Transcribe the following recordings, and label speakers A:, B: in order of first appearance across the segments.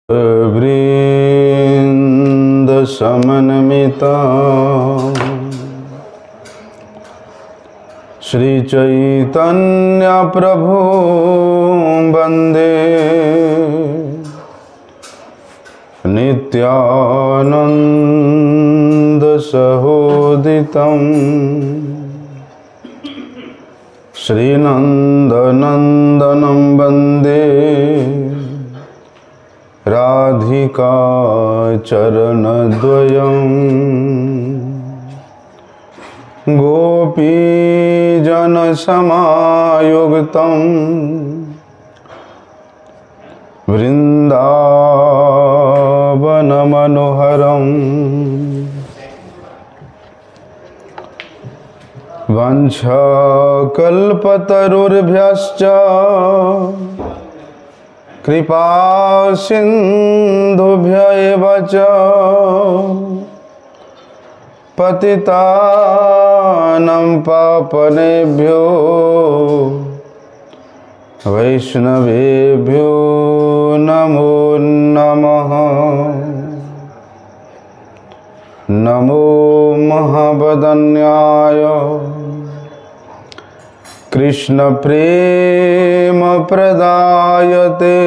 A: वृंद समन्विता श्री चैतन्य प्रभु वंदे नित्यानंद सहोदितं श्रीनंदनंदनं वंदे राधिका चरणद्वयं गोपीजनसमायुक्तं वृन्दावनमनोहरम् वंशकल्पतरुर्भ्यश्च कृपा सिंधुभ्य एव च पतितानां पावनेभ्यो वैष्णवेभ्यो नमो नमः। नमो महावदन्याय कृष्ण प्रेम प्रदायते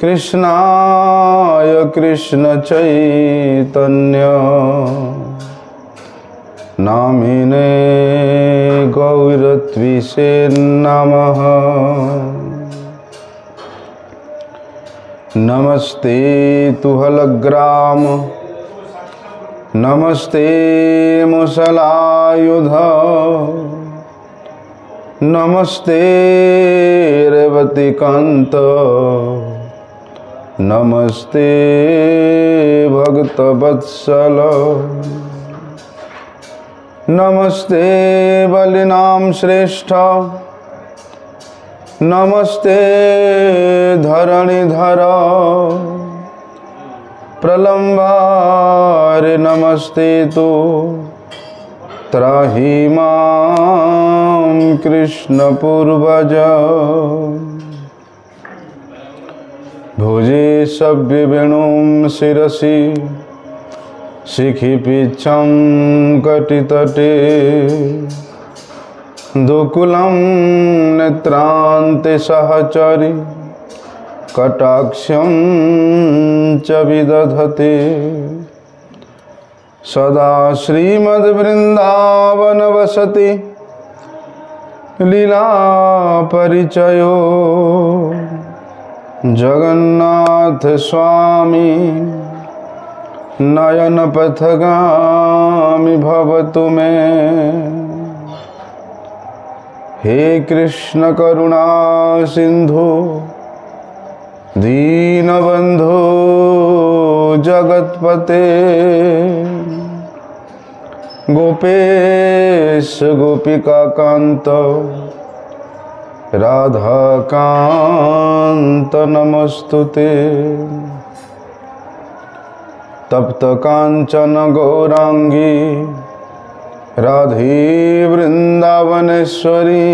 A: कृष्णाय कृष्ण चैतन्य नामिने गौरत्विषे नमः। नमस्ते तुहलग्राम नमस्ते मुसलायुध नमस्ते रेवतीकांत नमस्ते भक्तवत्सल नमस्ते बलिनाम श्रेष्ठ नमस्ते धरणीधर प्रलंबारे नमस्ते तो त्राहि मां कृष्ण पूर्वज भुजे सभ्य वेणुं शिरसि शिखि पिच्छं कटितटे दुकुलं नेत्रान्ते सहचरि कटाक्षं च विदधते सदा श्रीमद्वृन्दावनवसति लीला परिचयो जगन्नाथ स्वामी नयन पथगामी भवतु मे। हे कृष्ण करुणा सिंधु दीनबंधु जगतपते गोपेश गोपिका कांत राधा कांत नमस्तुते। तप्त कांचन गौरांगी राधे वृंदावनेश्वरी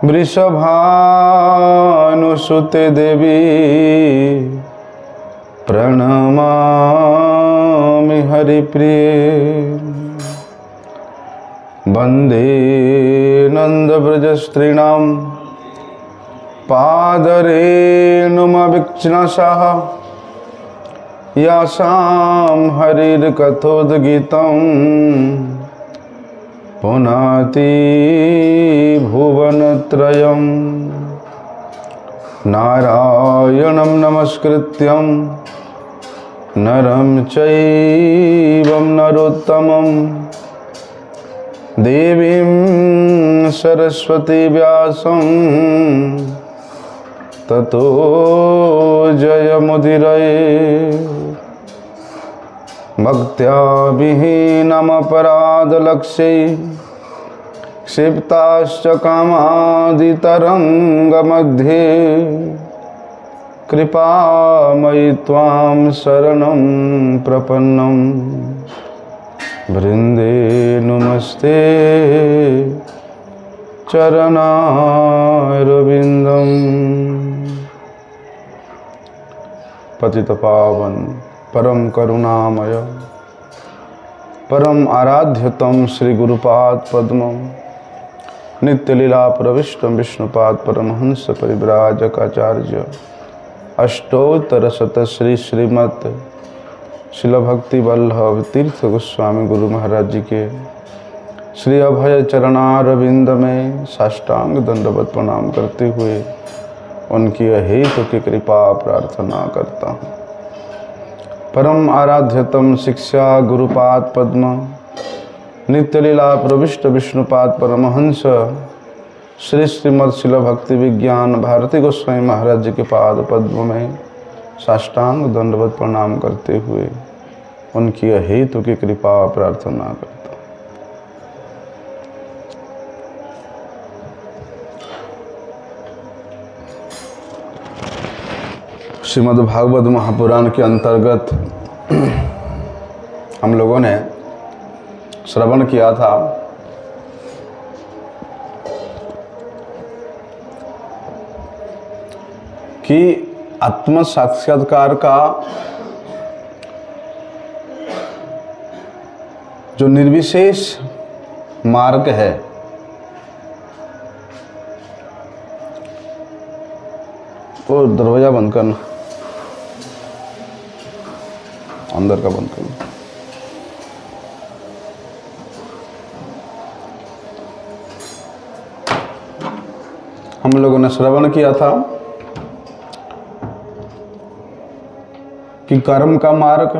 A: वृषभानुसुते देवी प्रणमामि हरिप्रिये। वंदे नंदव्रजस्त्रीणां पादरेणुमविक्ष्णशः यासां हरिर्कथोद्गीतं पुनाति भुवनत्रयं नारायणं नमस्कृत्यं नरं चैव नरोत्तमं देवीं सरस्वती व्यासं ततो जयमुदीरये। भक्त्या विहीनमपराधलक्ष्यै क्षिप्ताश्च कामादितरङ्गमध्ये कृपामयि त्वां शरणं प्रपन्नं वृंदे नमस्ते चरणारविंदम पतितपावन परम करुणामय परम आराध्यतम श्री गुरुपाद पद्मम नित्य लीला प्रविष्टम विष्णुपाद परमहंस परिव्राजकाचार्य अष्टोत्तर शत श्री श्रीमत शिल भक्ति वल्लभ तीर्थ गोस्वामी गुरु महाराज जी के श्री अभय चरणारविंद में साष्टांग दंडवत प्रणाम करते हुए उनकी अहेतु की कृपा प्रार्थना करता हूँ। परम आराध्यतम शिक्षा गुरुपाद पद्म नित्य लीला प्रविष्ट विष्णुपाद परमहंस श्री श्रीमद शिल भक्ति विज्ञान भारती गोस्वामी महाराज जी के पाद पद्म में साष्टांग दंडवत प्रणाम करते हुए उनकी अहेतु की कृपा प्रार्थना करता हूँ। श्रीमद् भागवत महापुराण के अंतर्गत हम लोगों ने श्रवण किया था कि आत्म साक्षात्कार का जो निर्विशेष मार्ग है वो दरवाजा बंद करना, अंदर का बंद करना। हम लोगों ने श्रवण किया था कि कर्म का मार्ग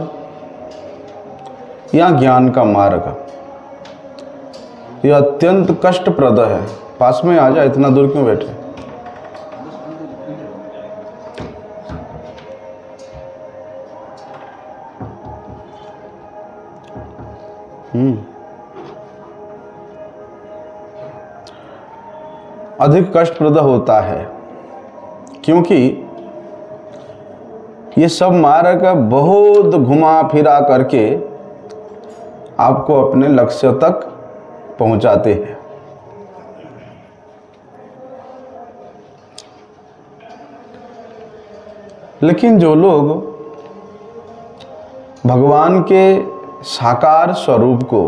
A: या ज्ञान का मार्ग यह अत्यंत कष्टप्रद है। पास में आ जा, इतना दूर क्यों बैठे? अधिक कष्टप्रद होता है क्योंकि ये सब मार्ग बहुत घुमा फिरा करके आपको अपने लक्ष्य तक पहुंचाते हैं। लेकिन जो लोग भगवान के साकार स्वरूप को,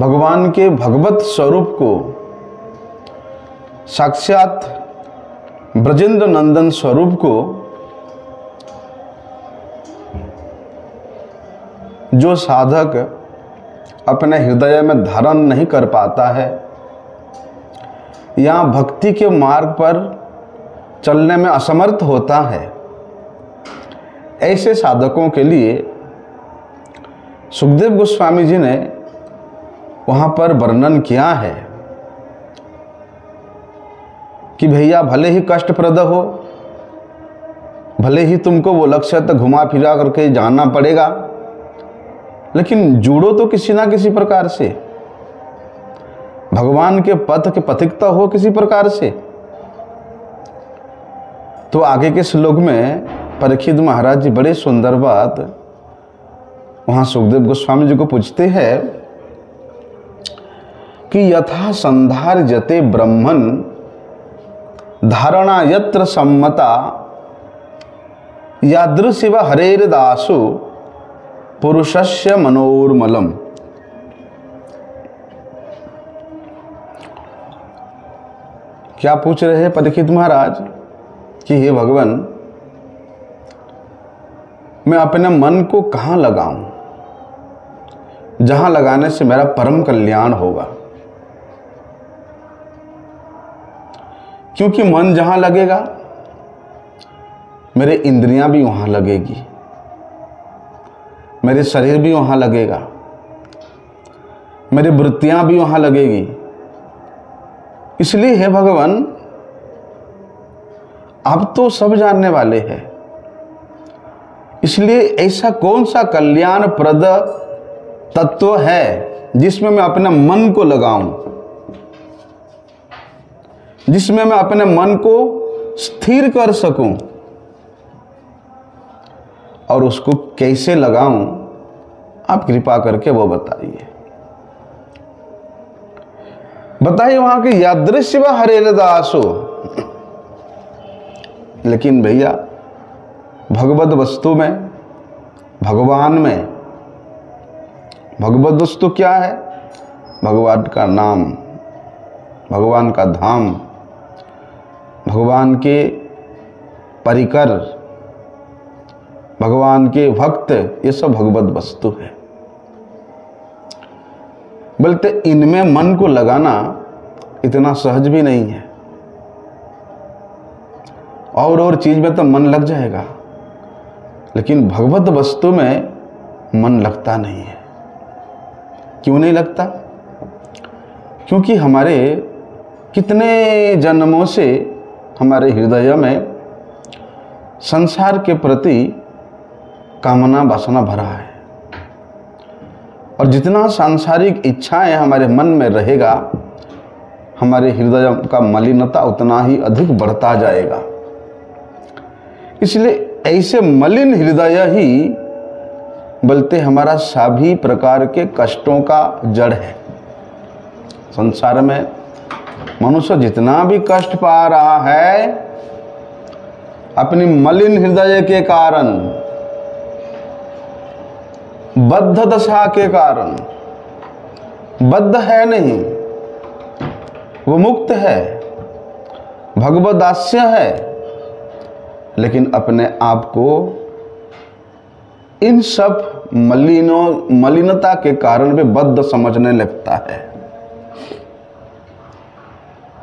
A: भगवान के भगवत स्वरूप को, साक्षात ब्रजेंद्र नंदन स्वरूप को जो साधक अपने हृदय में धारण नहीं कर पाता है या भक्ति के मार्ग पर चलने में असमर्थ होता है, ऐसे साधकों के लिए सुखदेव गोस्वामी जी ने वहाँ पर वर्णन किया है कि भैया भले ही कष्टप्रद हो, भले ही तुमको वो लक्ष्य तक घुमा फिरा करके जाना पड़ेगा, लेकिन जुड़ो तो किसी ना किसी प्रकार से, भगवान के पथ के पथिकता हो किसी प्रकार से। तो आगे के श्लोक में परीक्षित महाराज जी बड़े सुंदर बात वहां सुखदेव गोस्वामी जी को पूछते हैं कि यथा संधार जते ब्रह्मन धारणा यत्र सम्मता यादृशिव हरेर दासु पुरुषस्य मनोर्मलम। क्या पूछ रहे हैं परीक्षित महाराज कि हे भगवान, मैं अपने मन को कहाँ लगाऊं जहां लगाने से मेरा परम कल्याण होगा? क्योंकि मन जहां लगेगा मेरे इंद्रियां भी वहां लगेगी, मेरे शरीर भी वहां लगेगा, मेरी वृत्तियां भी वहां लगेगी। इसलिए हे भगवान, आप तो सब जानने वाले हैं, इसलिए ऐसा कौन सा कल्याणप्रद तत्व है जिसमें मैं अपने मन को लगाऊं, जिसमें मैं अपने मन को स्थिर कर सकूं, और उसको कैसे लगाऊं आप कृपा करके वो बताइए। बताइए वहां की यादृश्य व हरे दासो। लेकिन भैया भगवत वस्तु में, भगवान में, भगवत वस्तु क्या है? भगवान का नाम, भगवान का धाम, भगवान के परिकर, भगवान के भक्त, ये सब भगवत वस्तु है। बोलते इनमें मन को लगाना इतना सहज भी नहीं है। और चीज में तो मन लग जाएगा, लेकिन भगवत वस्तु में मन लगता नहीं है। क्यों नहीं लगता? क्योंकि हमारे कितने जन्मों से हमारे हृदय में संसार के प्रति कामना वासना भरा है, और जितना सांसारिक इच्छाएं हमारे मन में रहेगा, हमारे हृदय का मलिनता उतना ही अधिक बढ़ता जाएगा। इसलिए ऐसे मलिन हृदय ही बोलते हमारा सभी प्रकार के कष्टों का जड़ है। संसार में मनुष्य जितना भी कष्ट पा रहा है, अपनी मलिन हृदय के कारण, बद्ध दशा के कारण। बद्ध है नहीं, वो मुक्त है, भगवत दास्य है, लेकिन अपने आप को इन सब मलिनता के कारण भी बद्ध समझने लगता है।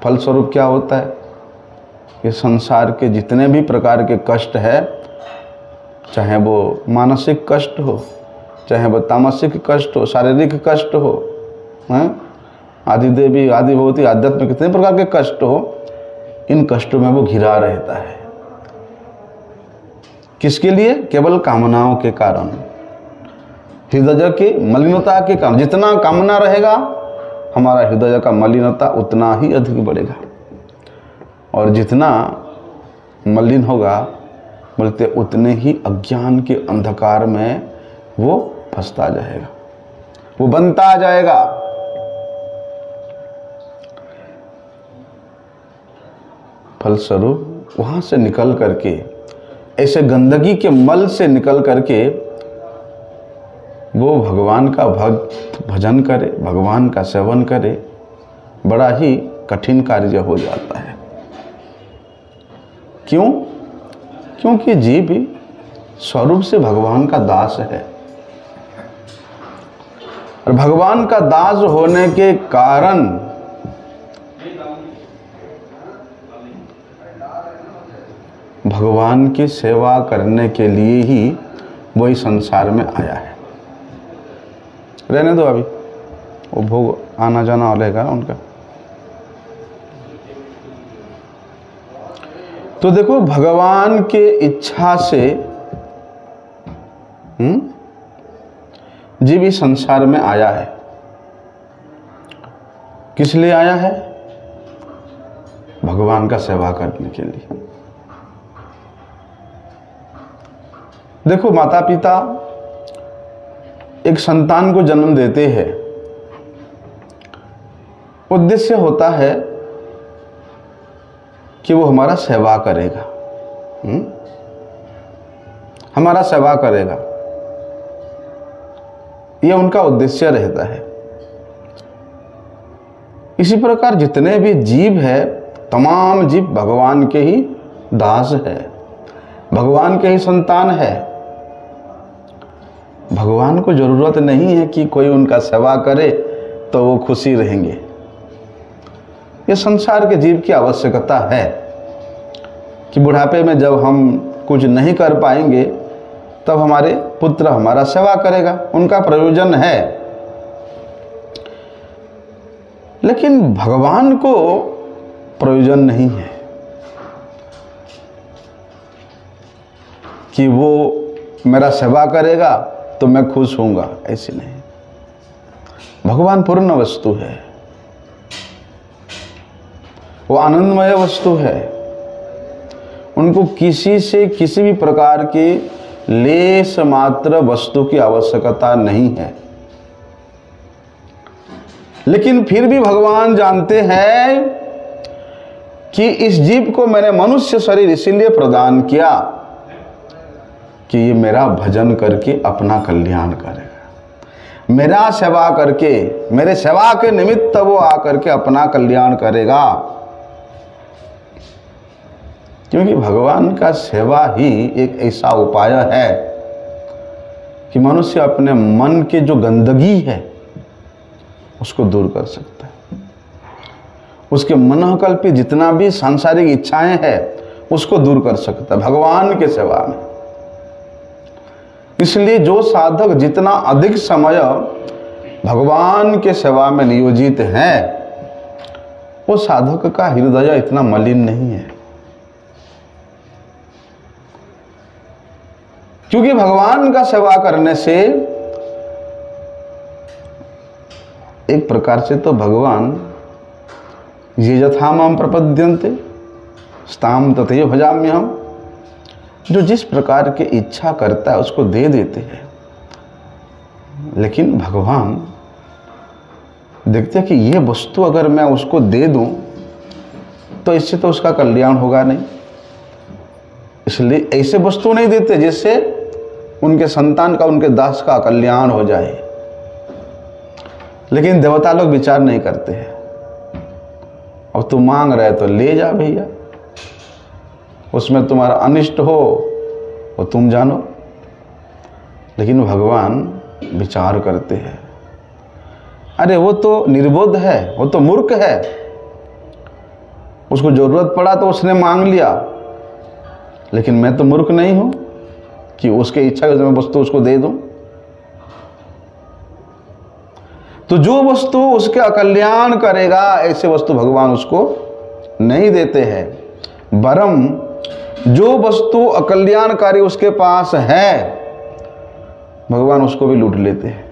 A: फलस्वरूप क्या होता है कि संसार के जितने भी प्रकार के कष्ट है, चाहे वो मानसिक कष्ट हो, चाहे वो तामसिक कष्ट हो, शारीरिक कष्ट हो, आदि देवी, आदि भगवती, आध्यात्मिक कितने प्रकार के कष्ट हो, इन कष्टों में वो घिरा रहता है। किसके लिए? केवल कामनाओं के कारण, हृदय की मलिनता के कारण। जितना कामना रहेगा, हमारा हृदय का मलिनता उतना ही अधिक बढ़ेगा, और जितना मलिन होगा, बोलते उतने ही अज्ञान के अंधकार में वो फंसता जाएगा, वो बनता जाएगा। फलस्वरूप वहां से निकल करके, ऐसे गंदगी के मल से निकल करके वो भगवान का भजन करे, भगवान का सेवन करे, बड़ा ही कठिन कार्य हो जाता है। क्यों? क्योंकि जीव भी स्वरूप से भगवान का दास है, और भगवान का दास होने के कारण भगवान की सेवा करने के लिए ही वही संसार में आया है। रहने दो, अभी वो भोग आना जाना रहेगा उनका। तो देखो, भगवान के इच्छा से जीव इस संसार में आया है। किस लिए आया है? भगवान का सेवा करने के लिए। देखो, माता पिता एक संतान को जन्म देते हैं, उद्देश्य होता है कि वो हमारा सेवा करेगा, हमारा सेवा करेगा, यह उनका उद्देश्य रहता है। इसी प्रकार जितने भी जीव है, तमाम जीव भगवान के ही दास है, भगवान के ही संतान है। भगवान को जरूरत नहीं है कि कोई उनका सेवा करे तो वो खुशी रहेंगे। ये संसार के जीव की आवश्यकता है कि बुढ़ापे में जब हम कुछ नहीं कर पाएंगे, तब हमारे पुत्र हमारा सेवा करेगा, उनका प्रयोजन है। लेकिन भगवान को प्रयोजन नहीं है कि वो मेरा सेवा करेगा तो मैं खुश होऊंगा, ऐसे नहीं। भगवान पूर्ण वस्तु है, वो आनंदमय वस्तु है। उनको किसी से किसी भी प्रकार की लेश मात्र वस्तु की आवश्यकता नहीं है। लेकिन फिर भी भगवान जानते हैं कि इस जीव को मैंने मनुष्य शरीर इसीलिए प्रदान किया कि ये मेरा भजन करके अपना कल्याण करेगा, मेरा सेवा करके, मेरे सेवा के निमित्त वो आकर के अपना कल्याण करेगा। क्योंकि भगवान का सेवा ही एक ऐसा उपाय है कि मनुष्य अपने मन के जो गंदगी है उसको दूर कर सकता है, उसके मनोकल्पित जितना भी सांसारिक इच्छाएं हैं उसको दूर कर सकता है भगवान के सेवा में। इसलिए जो साधक जितना अधिक समय भगवान के सेवा में नियोजित है वो साधक का हृदय इतना मलिन नहीं है, क्योंकि भगवान का सेवा करने से एक प्रकार से तो भगवान ये यथा माम प्रपद्यन्ते स्ताम तथैव भजाम्यहम्, जो जिस प्रकार की इच्छा करता है उसको दे देते हैं। लेकिन भगवान देखते हैं कि ये वस्तु अगर मैं उसको दे दूं तो इससे तो उसका कल्याण होगा नहीं, इसलिए ऐसे वस्तु नहीं देते जिससे उनके संतान का, उनके दास का कल्याण हो जाए। लेकिन देवता लोग विचार नहीं करते हैं, अब तू मांग रहे तो ले जा भैया, उसमें तुम्हारा अनिष्ट हो वो तुम जानो। लेकिन भगवान विचार करते हैं, अरे वो तो निर्बोध है, वो तो मूर्ख है, उसको जरूरत पड़ा तो उसने मांग लिया, लेकिन मैं तो मूर्ख नहीं हूं कि उसके इच्छा के वस्तु उसको दे दूं। तो जो वस्तु उसके अकल्याण करेगा ऐसे वस्तु भगवान उसको नहीं देते हैं, वरम जो वस्तु अकल्याणकारी उसके पास है भगवान उसको भी लूट लेते हैं,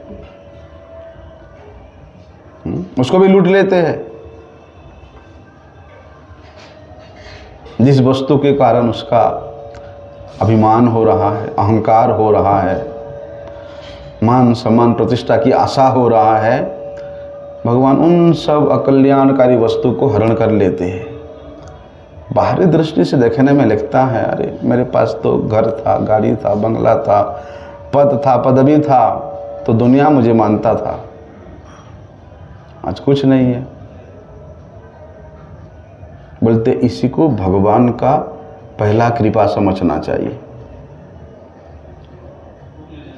A: उसको भी लूट लेते हैं। जिस वस्तु के कारण उसका अभिमान हो रहा है, अहंकार हो रहा है, मान सम्मान प्रतिष्ठा की आशा हो रहा है, भगवान उन सब अकल्याणकारी वस्तु को हरण कर लेते हैं। बाहरी दृष्टि से देखने में लगता है अरे मेरे पास तो घर था, गाड़ी था, बंगला था, पद था, पदवी था, तो दुनिया मुझे मानता था, आज कुछ नहीं है। बोलते इसी को भगवान का पहला कृपा समझना चाहिए।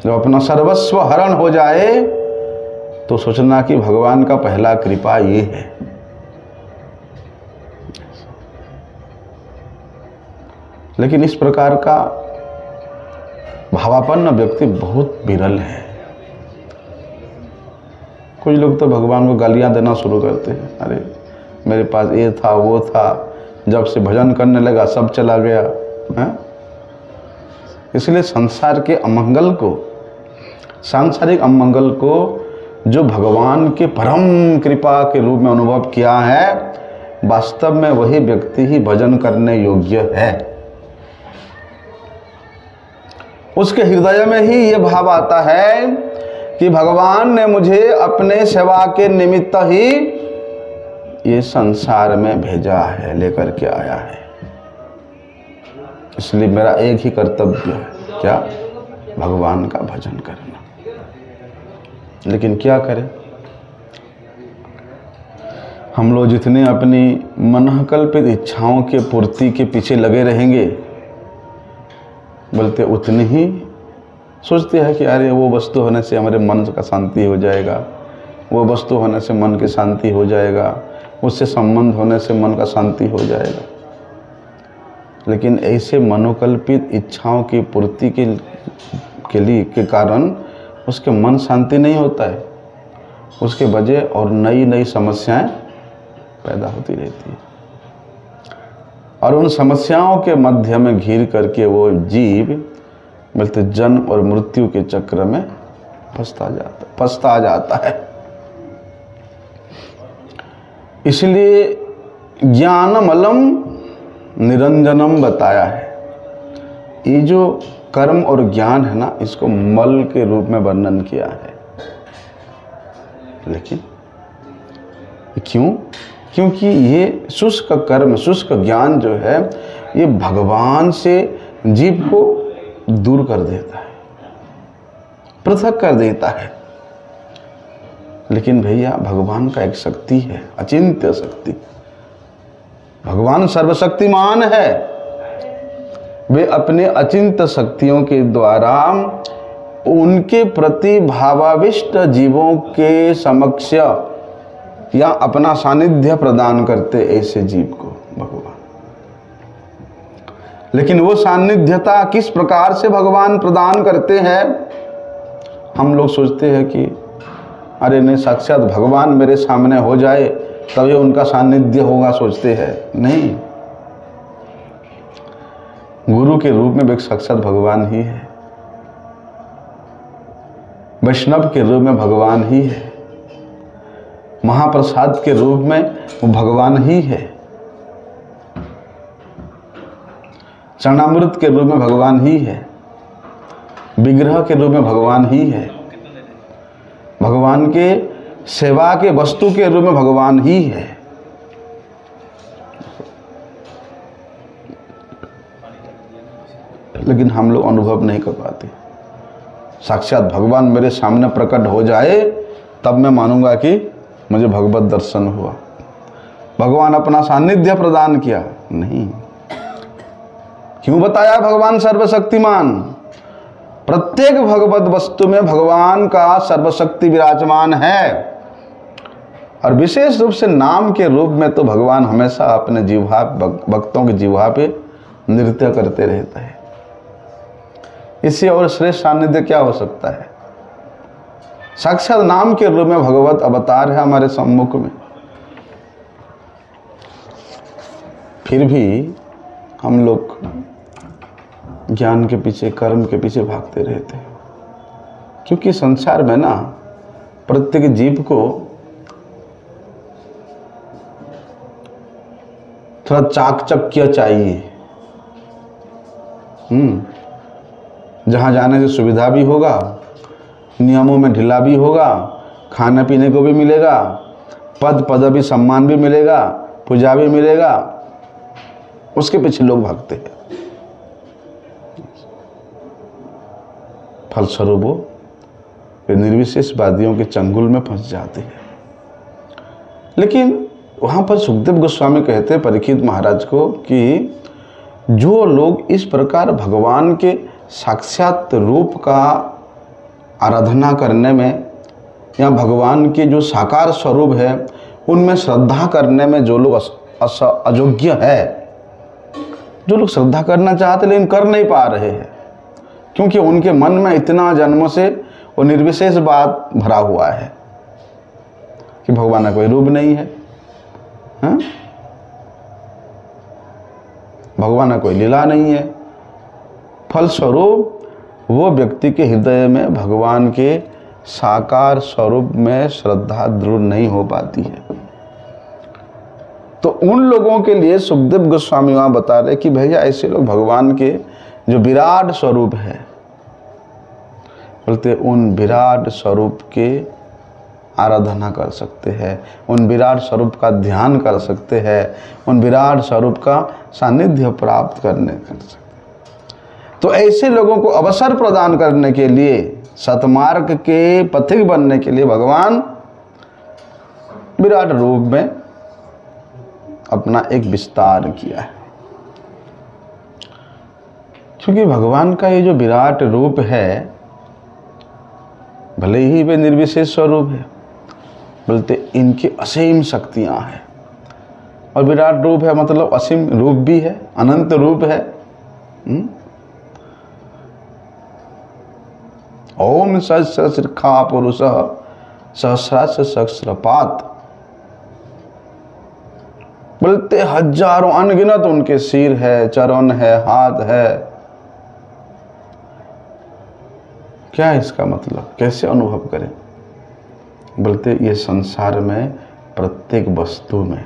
A: जब अपना सर्वस्व हरण हो जाए तो सोचना कि भगवान का पहला कृपा ये है। लेकिन इस प्रकार का भावापन्न व्यक्ति बहुत विरल है। कुछ लोग तो भगवान को गालियां देना शुरू करते हैं, अरे मेरे पास ये था, वो था, जब से भजन करने लगा सब चला गया है। इसलिए संसार के अमंगल को, सांसारिक अमंगल को जो भगवान के परम कृपा के रूप में अनुभव किया है, वास्तव में वही व्यक्ति ही भजन करने योग्य है। उसके हृदय में ही ये भाव आता है कि भगवान ने मुझे अपने सेवा के निमित्त ही ये संसार में भेजा है, लेकर के आया है, इसलिए मेरा एक ही कर्तव्य है, क्या? भगवान का भजन करना। लेकिन क्या करें, हम लोग जितने अपनी मनकल्पित इच्छाओं के पूर्ति के पीछे लगे रहेंगे, बोलते उतने ही सोचते हैं कि अरे वो वस्तु होने से हमारे मन का शांति हो जाएगा, वो वस्तु होने से मन की शांति हो जाएगा, उससे संबंध होने से मन का शांति हो जाएगा। लेकिन ऐसे मनोकल्पित इच्छाओं की पूर्ति के कारण उसके मन शांति नहीं होता है, उसके वजह और नई नई समस्याएं पैदा होती रहती है, और उन समस्याओं के मध्य में घिर करके वो जीव बोलते जन्म और मृत्यु के चक्र में फंसता जाता है। इसलिए ज्ञानमलम निरंजनम बताया है। ये जो कर्म और ज्ञान है ना, इसको मल के रूप में वर्णन किया है। लेकिन क्यों? क्योंकि ये शुष्क कर्म, शुष्क ज्ञान जो है, ये भगवान से जीव को दूर कर देता है, पृथक कर देता है। लेकिन भैया भगवान का एक शक्ति है, अचिंत्य शक्ति। भगवान सर्वशक्तिमान है। वे अपने अचिंत्य शक्तियों के द्वारा उनके प्रति भावाविष्ट जीवों के समक्ष या अपना सानिध्य प्रदान करते ऐसे जीव को भगवान। लेकिन वो सानिध्यता किस प्रकार से भगवान प्रदान करते हैं? हम लोग सोचते हैं कि अरे नहीं, साक्षात भगवान मेरे सामने हो जाए तभी उनका सानिध्य होगा, सोचते हैं। नहीं, गुरु के रूप में भी साक्षात भगवान ही है, वैष्णव के रूप में भगवान ही है, महाप्रसाद के रूप में वो भगवान ही है, चरणामृत के रूप में भगवान ही है, विग्रह के रूप में भगवान ही है, भगवान के सेवा के वस्तु के रूप में भगवान ही है। लेकिन हम लोग अनुभव नहीं कर पाते। साक्षात भगवान मेरे सामने प्रकट हो जाए तब मैं मानूंगा कि मुझे भगवत दर्शन हुआ, भगवान अपना सानिध्य प्रदान किया। नहीं, क्यों बताया भगवान सर्वशक्तिमान? प्रत्येक भगवत वस्तु में भगवान का सर्वशक्ति विराजमान है, और विशेष रूप से नाम के रूप में तो भगवान हमेशा अपने जिह्वा, भक्तों की जिह्वा पे नृत्य करते रहते हैं। इससे और श्रेष्ठ सानिध्य क्या हो सकता है? साक्षात नाम के रूप में भगवत अवतार है हमारे सम्मुख में। फिर भी हम लोग ज्ञान के पीछे, कर्म के पीछे भागते रहते हैं, क्योंकि संसार में ना प्रत्येक जीव को थोड़ा चाकचक्य चाहिए। जहां जाने से सुविधा भी होगा, नियमों में ढीला भी होगा, खाने पीने को भी मिलेगा, पद पदवी सम्मान भी मिलेगा, पूजा भी मिलेगा, उसके पीछे लोग भागते हैं। फलस्वरूप वे निर्विशेषवादियों के चंगुल में फंस जाते हैं। लेकिन वहां पर सुखदेव गोस्वामी कहते हैं परीक्षित महाराज को कि जो लोग इस प्रकार भगवान के साक्षात रूप का आराधना करने में या भगवान के जो साकार स्वरूप है उनमें श्रद्धा करने में जो लोग अयोग्य है, जो लोग श्रद्धा करना चाहते लेकिन कर नहीं पा रहे हैं, क्योंकि उनके मन में इतना जन्मों से वो निर्विशेष बात भरा हुआ है कि भगवान का कोई रूप नहीं है, भगवान का कोई लीला नहीं है। फलस्वरूप वो व्यक्ति के हृदय में भगवान के साकार स्वरूप में श्रद्धा दृढ़ नहीं हो पाती है। तो उन लोगों के लिए सुखदेव गोस्वामी वहां बता रहे कि भैया ऐसे लोग भगवान के जो विराट स्वरूप है, बोलते उन विराट स्वरूप के आराधना कर सकते हैं, उन विराट स्वरूप का ध्यान कर सकते हैं, उन विराट स्वरूप का सानिध्य प्राप्त करने कर सकते हैं। तो ऐसे लोगों को अवसर प्रदान करने के लिए, सतमार्ग के पथिक बनने के लिए भगवान विराट रूप में अपना एक विस्तार किया है। क्योंकि भगवान का ये जो विराट रूप है, भले ही वे निर्विशेष स्वरूप है, बोलते इनकी असीम शक्तियां हैं। और विराट रूप है मतलब असीम रूप भी है, अनंत रूप है। ओम सहस्रखा पुरुष सहस्राक्ष सहस्रपात, बोलते हजारों अनगिनत उनके सिर है, चरण है, हाथ है। क्या है इसका मतलब? कैसे अनुभव करें? बोलते ये संसार में प्रत्येक वस्तु में,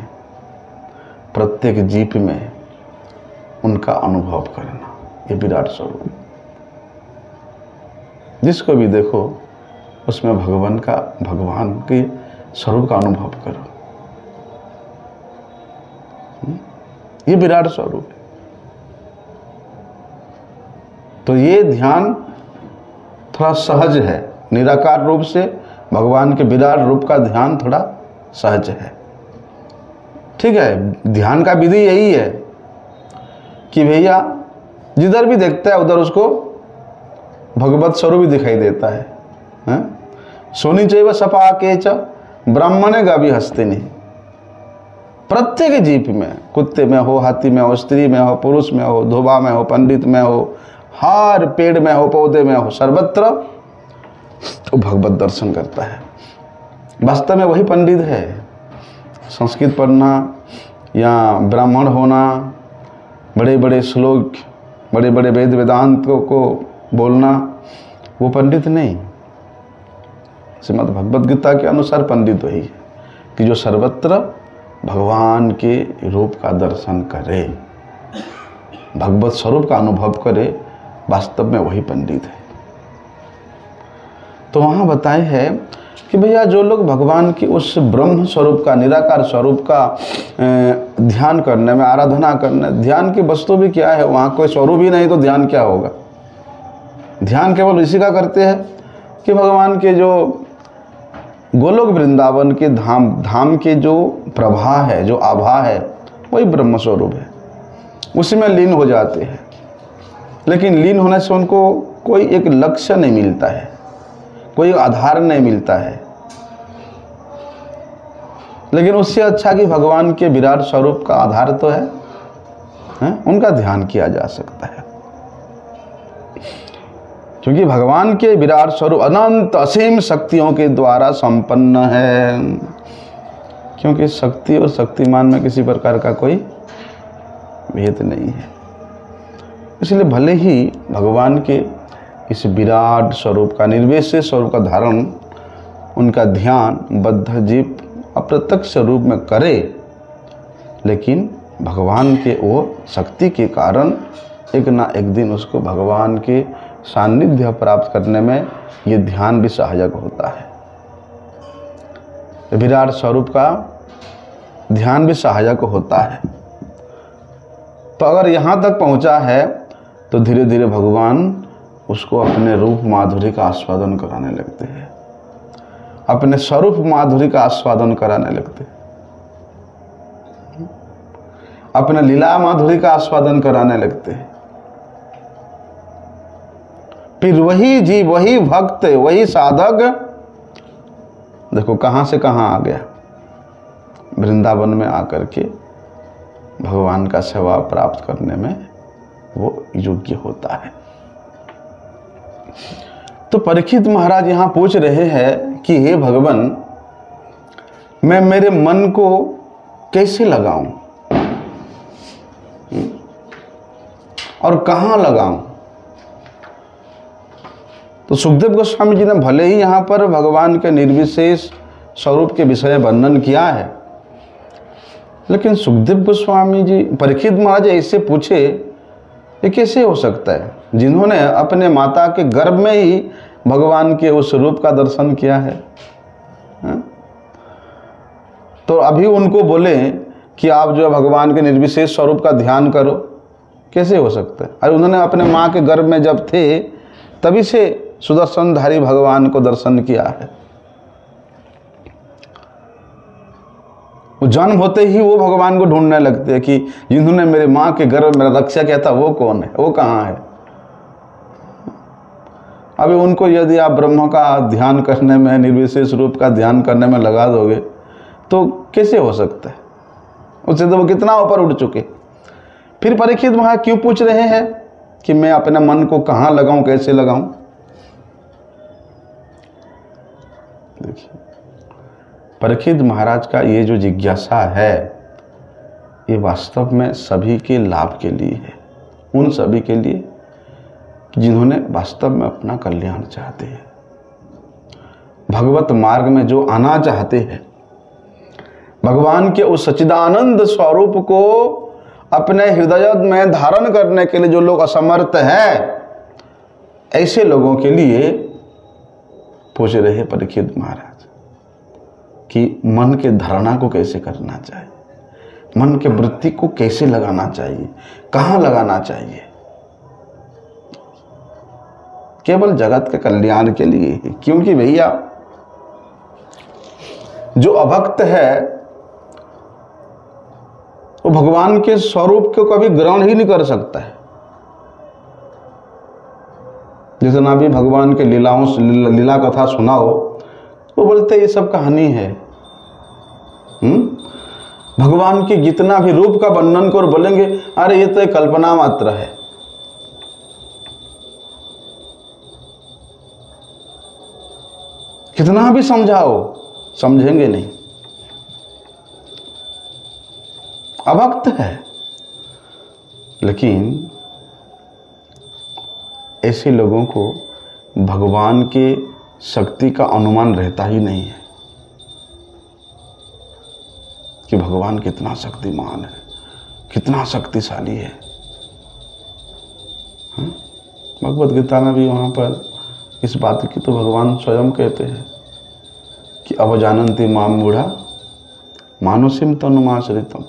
A: प्रत्येक जीव में उनका अनुभव करना, ये विराट स्वरूप। जिसको भी देखो उसमें भगवान के स्वरूप का अनुभव करो। ये विराट स्वरूप है। तो ये ध्यान थोड़ा सहज है, निराकार रूप से भगवान के विराट रूप का ध्यान थोड़ा सहज है। ठीक है, ध्यान का विधि यही है कि भैया जिधर भी देखता है उधर उसको भगवत स्वरूप ही दिखाई देता है। सोनी चैव सपा के च ब्राह्मणे गा भी हस्ते नहीं। प्रत्येक जीव में, कुत्ते में हो, हाथी में हो, स्त्री में हो, पुरुष में हो, धोबा में हो, पंडित में हो, हर पेड़ में हो, पौधे में हो, सर्वत्र तो भगवत दर्शन करता है। वास्तव में वही पंडित है। संस्कृत पढ़ना या ब्राह्मण होना, बड़े बड़े श्लोक, बड़े बड़े वेद वेदांत को बोलना, वो पंडित नहीं। श्रीमद् भगवद गीता के अनुसार पंडित वही है कि जो सर्वत्र भगवान के रूप का दर्शन करे, भगवत स्वरूप का अनुभव करे, वास्तव में वही पंडित है। तो वहाँ बताए है कि भैया जो लोग भगवान की उस ब्रह्म स्वरूप का, निराकार स्वरूप का ध्यान करने में, आराधना करने, ध्यान की वस्तु भी क्या है, वहाँ कोई स्वरूप ही नहीं तो ध्यान क्या होगा। ध्यान केवल इसी का करते हैं कि भगवान के जो गोलोक वृंदावन के धाम के जो प्रभा है, जो आभा है, वही ब्रह्म स्वरूप है, उसी में लीन हो जाते हैं। लेकिन लीन होने से उनको कोई एक लक्ष्य नहीं मिलता है, कोई आधार नहीं मिलता है। लेकिन उससे अच्छा कि भगवान के विराट स्वरूप का आधार तो है, उनका ध्यान किया जा सकता है। क्योंकि भगवान के विराट स्वरूप अनंत असीम शक्तियों के द्वारा संपन्न है। क्योंकि शक्ति और शक्तिमान में किसी प्रकार का कोई भेद नहीं है। इसलिए भले ही भगवान के इस विराट स्वरूप का, निर्विशेष स्वरूप का धारण, उनका ध्यान बद्ध जीव अप्रत्यक्ष रूप में करे, लेकिन भगवान के वो शक्ति के कारण एक ना एक दिन उसको भगवान के सान्निध्य प्राप्त करने में ये ध्यान भी सहायक होता है। विराट स्वरूप का ध्यान भी सहायक होता है। तो अगर यहाँ तक पहुँचा है तो धीरे धीरे भगवान उसको अपने रूप माधुरी का आस्वादन कराने लगते हैं, अपने स्वरूप माधुरी का आस्वादन कराने लगते हैं, अपने लीला माधुरी का आस्वादन कराने लगते हैं। फिर वही जीव, वही भक्त, वही साधक देखो कहाँ से कहाँ आ गया, वृंदावन में आकर के भगवान का सेवा प्राप्त करने में वो योग्य होता है। तो परीक्षित महाराज यहाँ पूछ रहे हैं कि हे भगवान, मैं मेरे मन को कैसे लगाऊं और कहाँ लगाऊं। तो सुखदेव गोस्वामी जी ने भले ही यहाँ पर भगवान के निर्विशेष स्वरूप के विषय वर्णन किया है, लेकिन सुखदेव गोस्वामी जी, परीक्षित महाराज ऐसे पूछे, ये कैसे हो सकता है, जिन्होंने अपने माता के गर्भ में ही भगवान के उस रूप का दर्शन किया है, तो अभी उनको बोले कि आप जो है भगवान के निर्विशेष स्वरूप का ध्यान करो, कैसे हो सकता है। अरे उन्होंने अपने माँ के गर्भ में जब थे तभी से सुदर्शनधारी भगवान को दर्शन किया है। वो जन्म होते ही वो भगवान को ढूंढने लगते हैं कि जिन्होंने मेरे माँ के गर्भ में रक्षा किया था वो कौन है, वो कहाँ है। अभी उनको यदि आप ब्रह्म का ध्यान करने में, निर्विशेष रूप का ध्यान करने में लगा दोगे तो कैसे हो सकता है। उससे तो वो कितना ऊपर उठ चुके। फिर परीक्षित महाराज क्यों पूछ रहे हैं कि मैं अपने मन को कहाँ लगाऊं, कैसे लगाऊं। देखिए, परीक्षित महाराज का ये जो जिज्ञासा है, ये वास्तव में सभी के लाभ के लिए है, उन सभी के लिए जिन्होंने वास्तव में अपना कल्याण चाहते हैं, भगवत मार्ग में जो आना चाहते हैं, भगवान के उस सच्चिदानंद स्वरूप को अपने हृदय में धारण करने के लिए जो लोग असमर्थ हैं, ऐसे लोगों के लिए पूछ रहे परीक्षित महाराज कि मन के धारणा को कैसे करना चाहिए, मन के वृत्ति को कैसे लगाना चाहिए, कहाँ लगाना चाहिए, केवल जगत के कल्याण के लिए ही। क्योंकि भैया जो अभक्त है वो भगवान के स्वरूप को कभी ग्रहण ही नहीं कर सकता है। जितना भी भगवान के लीला कथा सुनाओ वो बोलते ये सब कहानी है। भगवान की जितना भी रूप का वर्णन कर बोलेंगे अरे ये तो एक कल्पना मात्र है। कितना भी समझाओ समझेंगे नहीं, अभक्त है। लेकिन ऐसे लोगों को भगवान के शक्ति का अनुमान रहता ही नहीं है कि भगवान कितना शक्तिमान है, कितना शक्तिशाली है। भगवद गीता में भी वहाँ पर इस बात की तो भगवान स्वयं कहते हैं कि अवजानन्ति माम मूढ़ा मानुषिम तनुमाश्रितम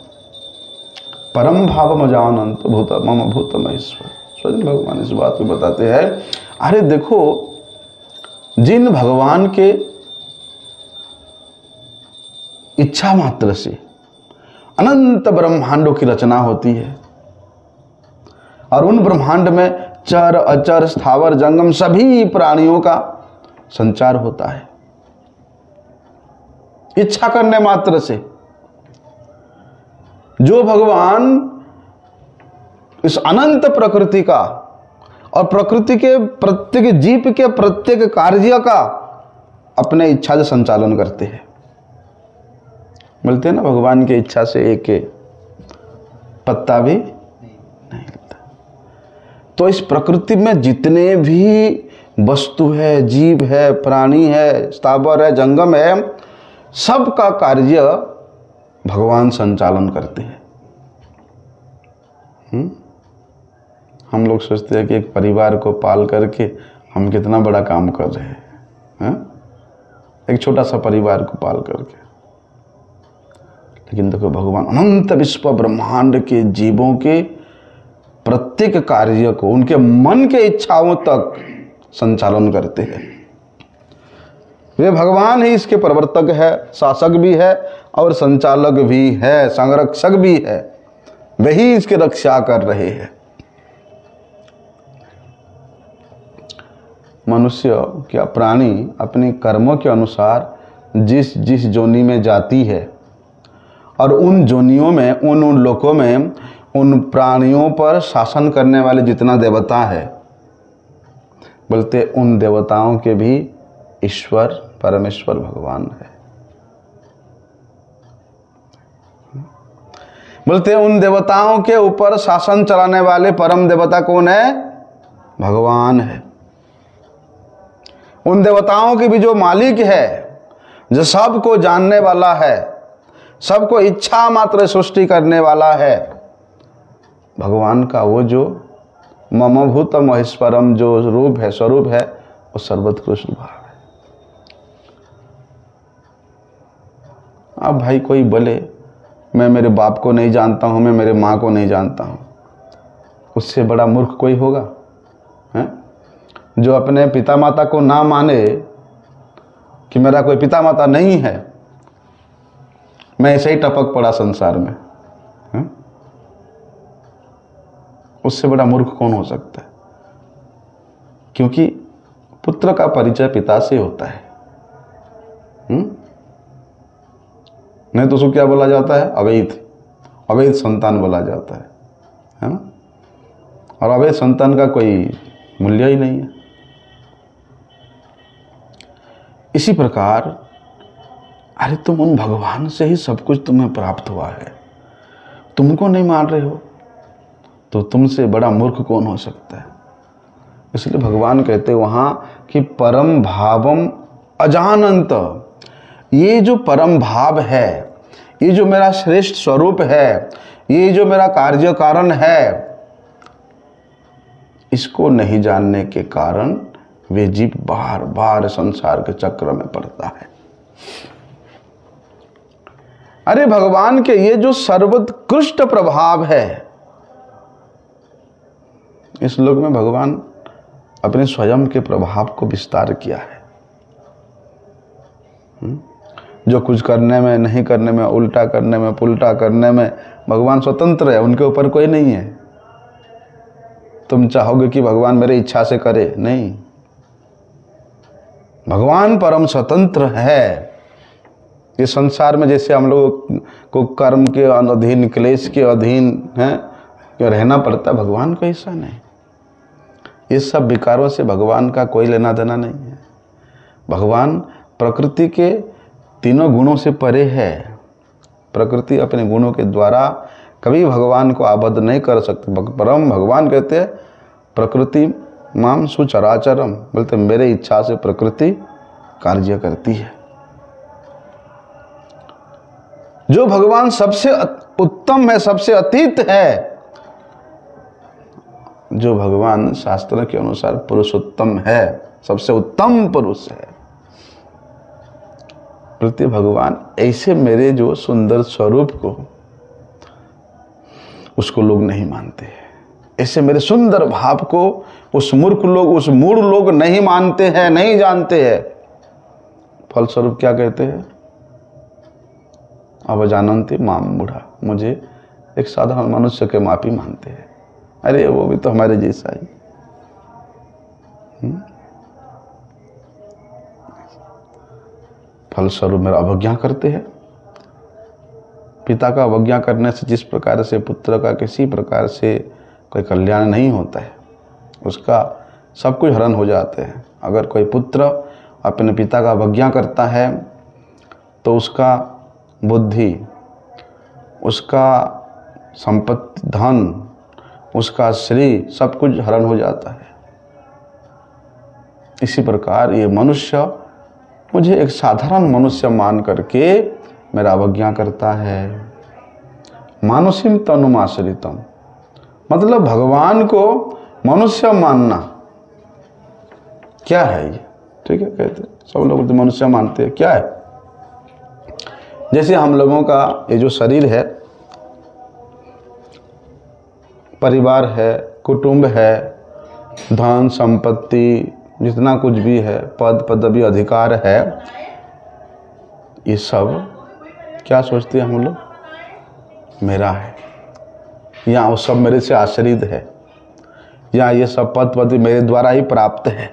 A: परम भावम अजानन्त भूत मम भूत महेश्वर। स्वयं भगवान इस बात को बताते हैं। अरे देखो, जिन भगवान के इच्छा मात्र से अनंत ब्रह्मांडों की रचना होती है और उन ब्रह्मांड में चर अचर स्थावर जंगम सभी प्राणियों का संचार होता है इच्छा करने मात्र से। जो भगवान इस अनंत प्रकृति का और प्रकृति के प्रत्येक जीव के प्रत्येक कार्य का अपने इच्छा से संचालन करते हैं। बोलते हैं ना, भगवान की इच्छा से एक पत्ता भी नहीं हिलता। तो इस प्रकृति में जितने भी वस्तु है, जीव है, प्राणी है, स्थावर है, जंगम है, सबका कार्य भगवान संचालन करते हैं। हम लोग सोचते हैं कि एक परिवार को पाल करके हम कितना बड़ा काम कर रहे हैं, एक छोटा सा परिवार को पाल करके। लेकिन देखो, भगवान अनंत विश्व ब्रह्मांड के जीवों के प्रत्येक कार्य को उनके मन के इच्छाओं तक संचालन करते हैं। वे भगवान ही इसके प्रवर्तक है, शासक भी है और संचालक भी है, संरक्षक भी है। वही इसकी रक्षा कर रहे हैं। मनुष्य क्या प्राणी अपने कर्मों के अनुसार जिस जिस जोनि में जाती है और उन जोनियों में उन लोकों में उन प्राणियों पर शासन करने वाले जितना देवता है, बोलते उन देवताओं के भी ईश्वर परमेश्वर भगवान है। बोलते उन देवताओं के ऊपर शासन चलाने वाले परम देवता कौन है? भगवान है। उन देवताओं की भी जो मालिक है, जो सबको जानने वाला है, सबको इच्छा मात्र सृष्टि करने वाला है, भगवान का वो जो मम भूत महेश्वरम जो रूप है, स्वरूप है, वो सर्वोत्कृष्ट भाव है। अब भाई कोई बोले मैं मेरे बाप को नहीं जानता हूँ, मैं मेरे माँ को नहीं जानता हूँ, उससे बड़ा मूर्ख कोई होगा है? जो अपने पिता माता को ना माने कि मेरा कोई पिता माता नहीं है, मैं ऐसे ही टपक पड़ा संसार में है? उससे बड़ा मूर्ख कौन हो सकता है? क्योंकि पुत्र का परिचय पिता से होता है। नहीं तो उसको क्या बोला जाता है? अवैध संतान बोला जाता है ना? और अवैध संतान का कोई मूल्य ही नहीं है। इसी प्रकार अरे तुम उन भगवान से ही सब कुछ तुम्हें प्राप्त हुआ है, तुमको नहीं मान रहे हो तो तुमसे बड़ा मूर्ख कौन हो सकता है? इसलिए भगवान कहते वहां कि परम भावम अजानंत। ये जो परम भाव है, ये जो मेरा श्रेष्ठ स्वरूप है, ये जो मेरा कार्य कारण है, इसको नहीं जानने के कारण वे जीव बार बार संसार के चक्र में पड़ता है। अरे भगवान के ये जो सर्वोत्कृष्ट प्रभाव है, इस लोक में भगवान अपने स्वयं के प्रभाव को विस्तार किया है। जो कुछ करने में, नहीं करने में, उल्टा करने में, पुल्टा करने में भगवान स्वतंत्र है, उनके ऊपर कोई नहीं है। तुम चाहोगे कि भगवान मेरी इच्छा से करे, नहीं, भगवान परम स्वतंत्र है। ये संसार में जैसे हम लोग को कर्म के अधीन, क्लेश के अधीन है क्यों रहना पड़ता है, भगवान को ऐसा नहीं। ये सब विकारों से भगवान का कोई लेना देना नहीं है। भगवान प्रकृति के तीनों गुणों से परे है। प्रकृति अपने गुणों के द्वारा कभी भगवान को आबद्ध नहीं कर सकते। परम भगवान कहते हैं प्रकृति माम सुचराचरम, बोलते मेरे इच्छा से प्रकृति कार्य करती है। जो भगवान सबसे उत्तम है, सबसे अतीत है, जो भगवान शास्त्रों के अनुसार पुरुषोत्तम है, सबसे उत्तम पुरुष है, प्रति भगवान ऐसे मेरे जो सुंदर स्वरूप को उसको लोग नहीं मानते हैं। ऐसे मेरे सुंदर भाव को उस मूर्ख लोग, उस मूढ़ लोग नहीं मानते हैं, नहीं जानते हैं। फलस्वरूप क्या कहते हैं? अब जानते माम मूढ़ा, मुझे एक साधारण मनुष्य के मापी मानते हैं। अरे वो भी तो हमारे जैसा ही। फलस्वरूप मेरा अवज्ञा करते हैं। पिता का अवज्ञा करने से जिस प्रकार से पुत्र का किसी प्रकार से कोई कल्याण नहीं होता है, उसका सब कुछ हरण हो जाते हैं। अगर कोई पुत्र अपने पिता का अवज्ञा करता है तो उसका बुद्धि, उसका संपत्ति, धन, उसका श्री, सब कुछ हरण हो जाता है। इसी प्रकार ये मनुष्य मुझे एक साधारण मनुष्य मान करके मेरा अवज्ञा करता है। मानुषिम तनुमाश्रितम, मतलब भगवान को मनुष्य मानना क्या है ये? ठीक है, कहते सब लोग तो मनुष्य मानते हैं। क्या है? जैसे हम लोगों का ये जो शरीर है, परिवार है, कुटुंब है, धन संपत्ति, जितना कुछ भी है, पद पदवी अधिकार है, ये सब क्या सोचते हैं हम लोग? मेरा है, या वो सब मेरे से आश्रित है, या ये सब पद पदवी मेरे द्वारा ही प्राप्त है।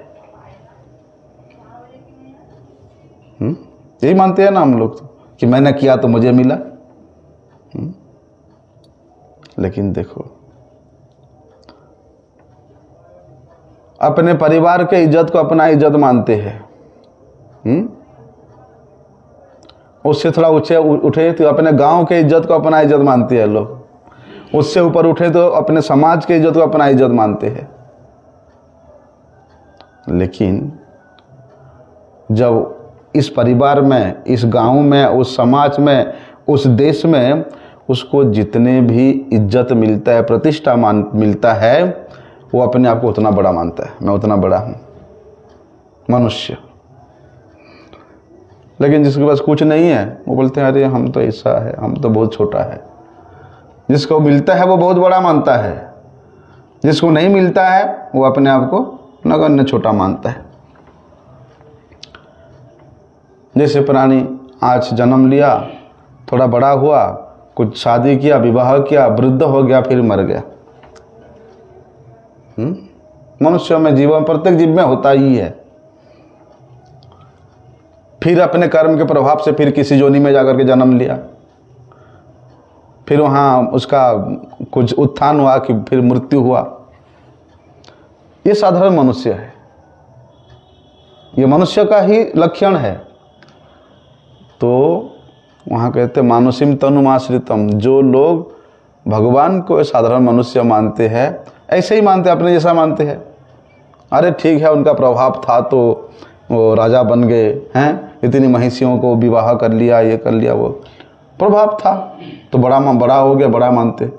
A: यही मानते हैं ना हम लोग कि मैंने किया तो मुझे मिला। लेकिन देखो, अपने परिवार के इज्जत को अपना इज्जत मानते हैं। उससे थोड़ा ऊंचे उठे तो अपने गांव के इज्जत को अपना इज्जत मानते हैं लोग। उससे ऊपर उठे तो अपने समाज के इज्जत को अपना इज्जत मानते हैं। लेकिन जब इस परिवार में, इस गांव में, उस समाज में, उस देश में उसको जितने भी इज्जत मिलता है, प्रतिष्ठा मिलता है, वो अपने आप को उतना बड़ा मानता है। मैं उतना बड़ा हूं मनुष्य। लेकिन जिसके पास कुछ नहीं है वो बोलते हैं अरे हम तो ऐसा है, हम तो बहुत छोटा है। जिसको मिलता है वो बहुत बड़ा मानता है, जिसको नहीं मिलता है वो अपने आप को नगण्य छोटा मानता है। जैसे प्राणी आज जन्म लिया, थोड़ा बड़ा हुआ, कुछ शादी किया, विवाह किया, वृद्ध हो गया, फिर मर गया। मनुष्य में, जीवन प्रत्येक जीव में होता ही है। फिर अपने कर्म के प्रभाव से फिर किसी योनि में जाकर के जन्म लिया, फिर वहां उसका कुछ उत्थान हुआ कि फिर मृत्यु हुआ। ये साधारण मनुष्य है, ये मनुष्य का ही लक्षण है। तो वहां कहते मानुषिम तनुमाश्रितम, जो लोग भगवान को साधारण मनुष्य मानते हैं, ऐसे ही मानते, अपने जैसा मानते हैं। अरे ठीक है, उनका प्रभाव था तो वो राजा बन गए हैं, इतनी महिषियों को विवाह कर लिया, ये कर लिया, वो प्रभाव था तो बड़ा हो गया, बड़ा मानते।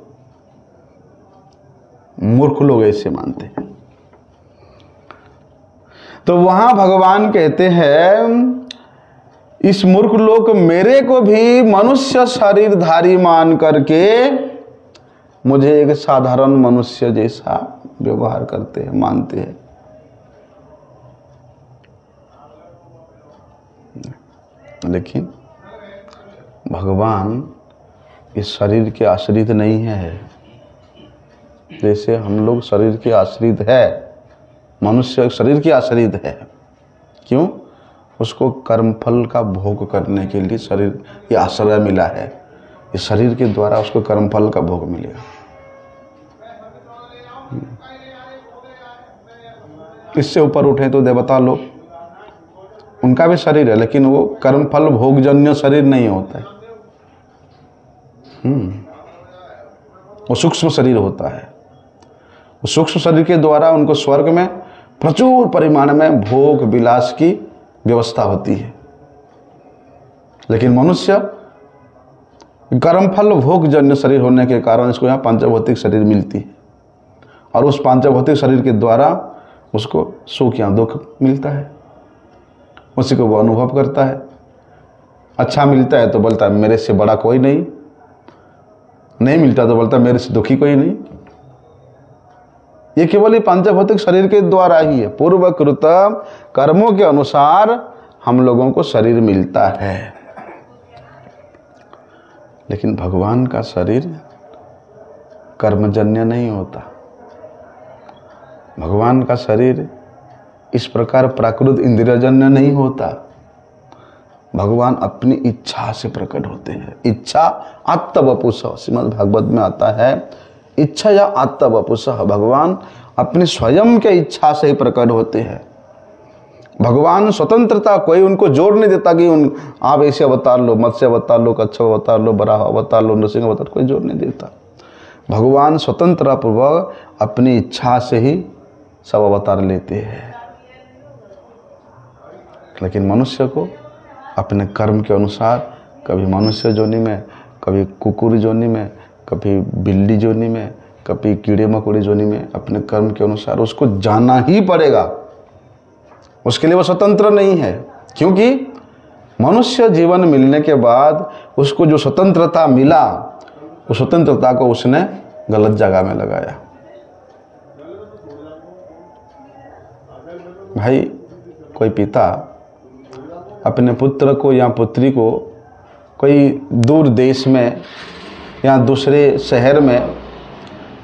A: मूर्ख लोग ऐसे मानते हैं। तो वहां भगवान कहते हैं इस मूर्ख लोग मेरे को भी मनुष्य शरीरधारी मान करके मुझे एक साधारण मनुष्य जैसा व्यवहार करते हैं, मानते हैं। लेकिन भगवान इस शरीर के आश्रित नहीं है। जैसे हम लोग शरीर के आश्रित है, मनुष्य शरीर के आश्रित है। क्यों? उसको कर्मफल का भोग करने के लिए शरीर ये आश्रय मिला है। इस शरीर के द्वारा उसको कर्मफल का भोग मिलेगा। इससे ऊपर उठे तो देवता लोग, उनका भी शरीर है, लेकिन वो कर्मफल भोगजन्य शरीर नहीं होता है। वो सूक्ष्म शरीर होता है। उस सूक्ष्म शरीर के द्वारा उनको स्वर्ग में प्रचुर परिमाण में भोग विलास की व्यवस्था होती है। लेकिन मनुष्य कर्मफल भोगजन्य शरीर होने के कारण इसको यहाँ पांचभौतिक शरीर मिलती है, और उस पांचभौतिक शरीर के द्वारा उसको सुख या दुख मिलता है, उसी को वो अनुभव करता है। अच्छा मिलता है तो बोलता है मेरे से बड़ा कोई नहीं, नहीं मिलता तो बोलता है मेरे से दुखी कोई नहीं। ये केवल ही पांचभौतिक शरीर के द्वारा ही है। पूर्वकृत कर्मों के अनुसार हम लोगों को शरीर मिलता है। लेकिन भगवान का शरीर कर्मजन्य नहीं होता। भगवान का शरीर इस प्रकार प्राकृत इंद्रियजन्य नहीं होता। भगवान अपनी इच्छा से प्रकट होते हैं। इच्छा आत्तवपुष, श्रीमद् भागवत में आता है, इच्छा या आत्तवपुष। भगवान अपनी स्वयं के इच्छा से ही प्रकट होते हैं। भगवान स्वतंत्रता, कोई उनको जोर नहीं देता कि आप ऐसे अवतार लो, मत्स्य अवतार लो, कच्छप अवतार लो, बराह अवतार लो, नृसिंह अवतार, कोई जोर नहीं देता। भगवान स्वतंत्रता पूर्वक अपनी इच्छा से ही सब अवतार लेते हैं। लेकिन मनुष्य को अपने कर्म के अनुसार कभी मनुष्य जोनि में, कभी कुकुर जोनि में, कभी बिल्ली जोनि में, कभी कीड़े मकोड़े जोनि में, अपने कर्म के अनुसार उसको जाना ही पड़ेगा। उसके लिए वो स्वतंत्र नहीं है, क्योंकि मनुष्य जीवन मिलने के बाद उसको जो स्वतंत्रता मिला, उस स्वतंत्रता को उसने गलत जगह में लगाया। भाई, कोई पिता अपने पुत्र को या पुत्री को कोई दूर देश में या दूसरे शहर में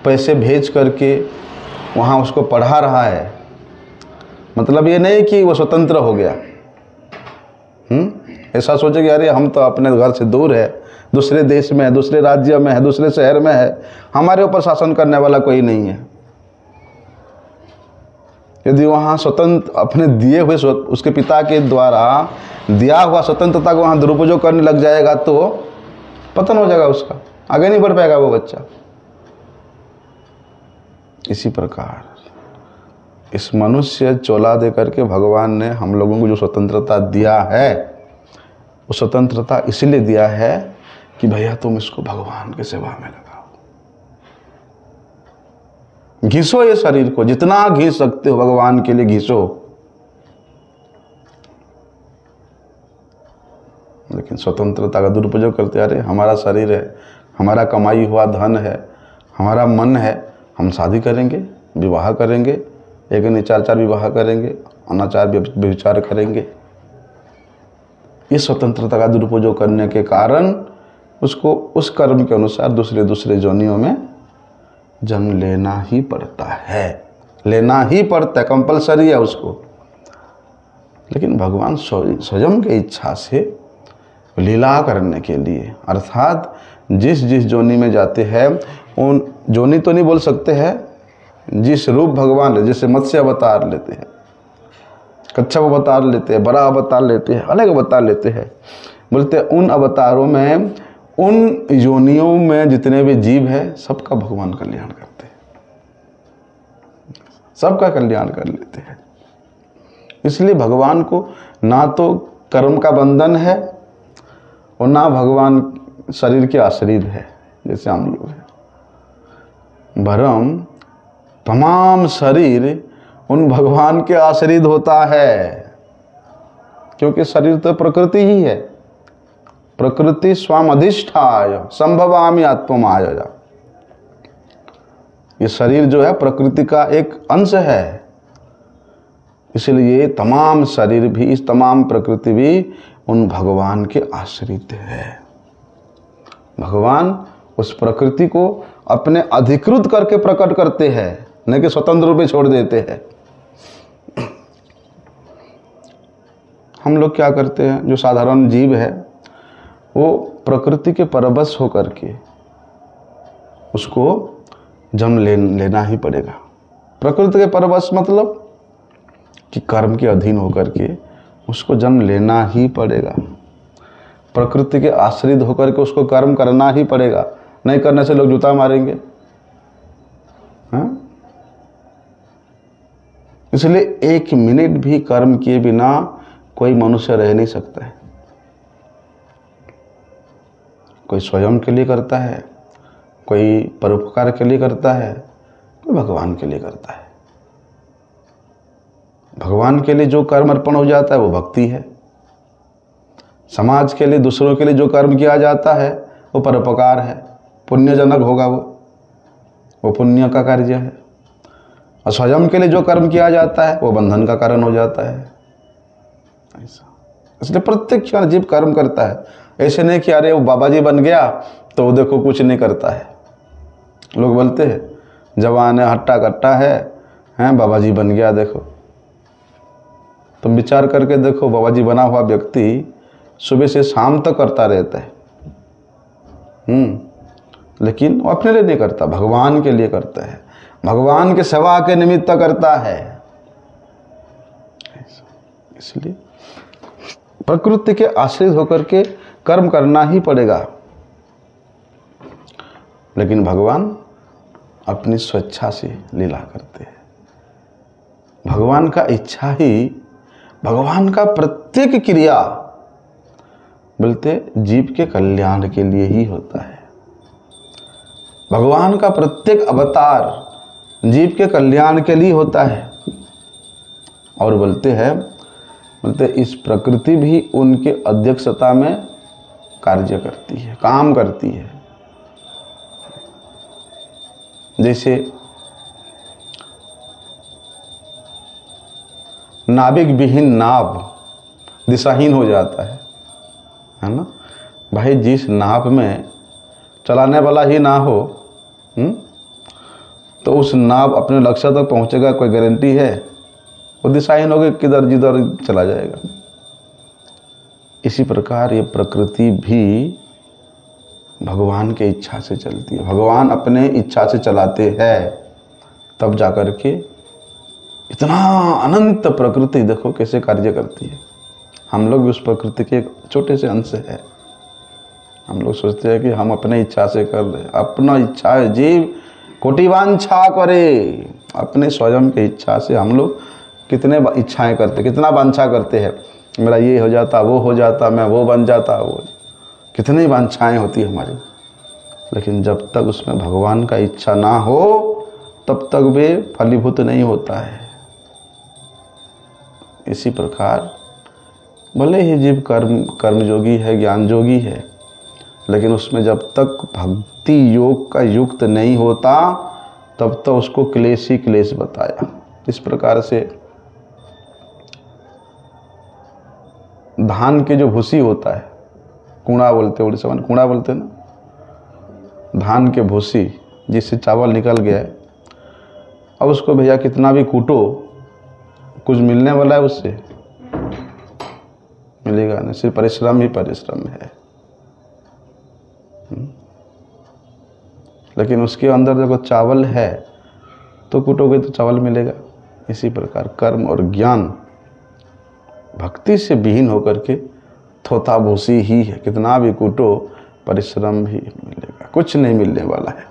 A: पैसे भेज करके वहाँ उसको पढ़ा रहा है, मतलब ये नहीं कि वो स्वतंत्र हो गया। ऐसा सोचे कि अरे हम तो अपने घर से दूर है, दूसरे देश में है, दूसरे राज्य में है, दूसरे शहर में है, हमारे ऊपर शासन करने वाला कोई नहीं है। यदि वहाँ स्वतंत्र अपने दिए हुए उसके पिता के द्वारा दिया हुआ स्वतंत्रता को वहाँ दुरुपयोग करने लग जाएगा तो पतन हो जाएगा, उसका आगे नहीं बढ़ पाएगा वो बच्चा। इसी प्रकार इस मनुष्य चोला दे करके भगवान ने हम लोगों को जो स्वतंत्रता दिया है, वो स्वतंत्रता इसलिए दिया है कि भैया तुम इसको भगवान की सेवा में लगाओ। घिसो ये शरीर को, जितना घिस सकते हो भगवान के लिए घिसो। लेकिन स्वतंत्रता का दुरुपयोग करते, अरे हमारा शरीर है, हमारा कमाई हुआ धन है, हमारा मन है, हम शादी करेंगे, विवाह करेंगे, एक नहीं चार चार विवाह करेंगे, अनाचार व्यभिचार करेंगे। ये स्वतंत्रता का दुरुपयोग करने के कारण उसको उस कर्म के अनुसार दूसरे दूसरे जोनियों में जन्म लेना ही पड़ता है, लेना ही पड़ता है, कंपलसरी है उसको। लेकिन भगवान स्वयं की इच्छा से लीला करने के लिए, अर्थात जिस जिस जोनी में जाते हैं, उन जोनी तो नहीं बोल सकते हैं, जिस रूप भगवान, जैसे मत्स्य अवतार लेते हैं, कच्छप अवतार लेते हैं, बड़ा अवतार लेते हैं, अनेक अवतार लेते हैं, बोलते हैं उन अवतारों में, उन योनियों में जितने भी जीव है, सबका भगवान कल्याण करते हैं, सबका कल्याण कर लेते हैं। इसलिए भगवान को ना तो कर्म का बंधन है और ना भगवान शरीर के आश्रित है जैसे हम लोग हैं। भरम तमाम शरीर उन भगवान के आश्रित होता है। क्योंकि शरीर तो प्रकृति ही है। प्रकृति स्वाम अधिष्ठाय संभवामि आत्ममाय। ये शरीर जो है प्रकृति का एक अंश है, इसलिए तमाम शरीर भी, इस तमाम प्रकृति भी उन भगवान के आश्रित है। भगवान उस प्रकृति को अपने अधिकृत करके प्रकट करते हैं, न कि स्वतंत्र रूप में छोड़ देते हैं। हम लोग क्या करते हैं, जो साधारण जीव है वो प्रकृति के परवश होकर के उसको जन्म लेना ही पड़ेगा। प्रकृति के परवश मतलब कि कर्म के अधीन होकर के उसको जन्म लेना ही पड़ेगा। प्रकृति के आश्रित होकर के उसको कर्म करना ही पड़ेगा, नहीं करने से लोग जूता मारेंगे। हाँ? इसलिए एक मिनट भी कर्म किए बिना कोई मनुष्य रह नहीं सकता है। कोई स्वयं के लिए करता है, कोई परोपकार के लिए करता है, कोई भगवान के लिए करता है। भगवान के लिए जो कर्म अर्पण हो जाता है वो भक्ति है। समाज के लिए, दूसरों के लिए जो कर्म किया जाता है वो परोपकार है, पुण्यजनक होगा, वो पुण्य का कार्य है। और स्वयं के लिए जो कर्म किया जाता है वो बंधन का कारण हो जाता है। ऐसा इसलिए प्रत्येक क्षण जीव कर्म करता है। ऐसे नहीं कि अरे वो बाबा जी बन गया तो वो देखो कुछ नहीं करता है। लोग बोलते हैं जवान है, हट्टा कट्टा है, बाबा जी बन गया। देखो तुम विचार करके देखो, बाबा जी बना हुआ व्यक्ति सुबह से शाम तक करता रहता है, लेकिन वो अपने लिए नहीं करता, भगवान के लिए करता है, भगवान के सेवा के निमित्त करता है। इसलिए प्रकृति के आश्रित होकर के कर्म करना ही पड़ेगा। लेकिन भगवान अपनी स्वेच्छा से लीला करते हैं। भगवान का इच्छा ही, भगवान का प्रत्येक क्रिया बोलते जीव के कल्याण के लिए ही होता है। भगवान का प्रत्येक अवतार जीव के कल्याण के लिए होता है। और बोलते इस प्रकृति भी उनके अध्यक्षता में कार्य करती है, काम करती है। जैसे नाविक विहीन नाव दिशाहीन हो जाता है ना भाई। जिस नाव में चलाने वाला ही ना हो तो उस नाव अपने लक्ष्य तक पहुंचेगा, कोई गारंटी है? वो दिशाहीन होकर किधर जिधर चला जाएगा। इसी प्रकार ये प्रकृति भी भगवान के इच्छा से चलती है। भगवान अपने इच्छा से चलाते हैं, तब जाकर के इतना अनंत प्रकृति देखो कैसे कार्य करती है। हम लोग भी उस प्रकृति के एक छोटे से अंश है। हम लोग सोचते हैं कि हम अपने इच्छा से कर रहे, अपना इच्छा है। जीव कोटि वांछा करे, अपने स्वयं की इच्छा से हम लोग कितने इच्छाएं करते, कितना वांछा करते हैं। मेरा ये हो जाता, वो हो जाता, मैं वो बन जाता, वो कितनी वांछाएं होती है हमारी। लेकिन जब तक उसमें भगवान का इच्छा ना हो तब तक वे फलीभूत नहीं होता है। इसी प्रकार भले ही जीव कर्मयोगी है, ज्ञान योगी है, लेकिन उसमें जब तक भक्ति योग का युक्त नहीं होता तब तक उसको क्लेश ही क्लेश बताया। इस प्रकार से धान के जो भूसी होता है, कूड़ा बोलते, उड़ीसा में कूड़ा बोलते ना, धान के भूसी जिससे चावल निकल गया है, अब उसको भैया कितना भी कूटो कुछ मिलने वाला है उससे? मिलेगा नहीं, सिर्फ परिश्रम ही परिश्रम है। लेकिन उसके अंदर देखो चावल है तो कूटोगे तो चावल मिलेगा। इसी प्रकार कर्म और ज्ञान भक्ति से विहीन होकर के थोथा भूसी ही है। कितना भी कूटो परिश्रम ही मिलेगा, कुछ नहीं मिलने वाला है।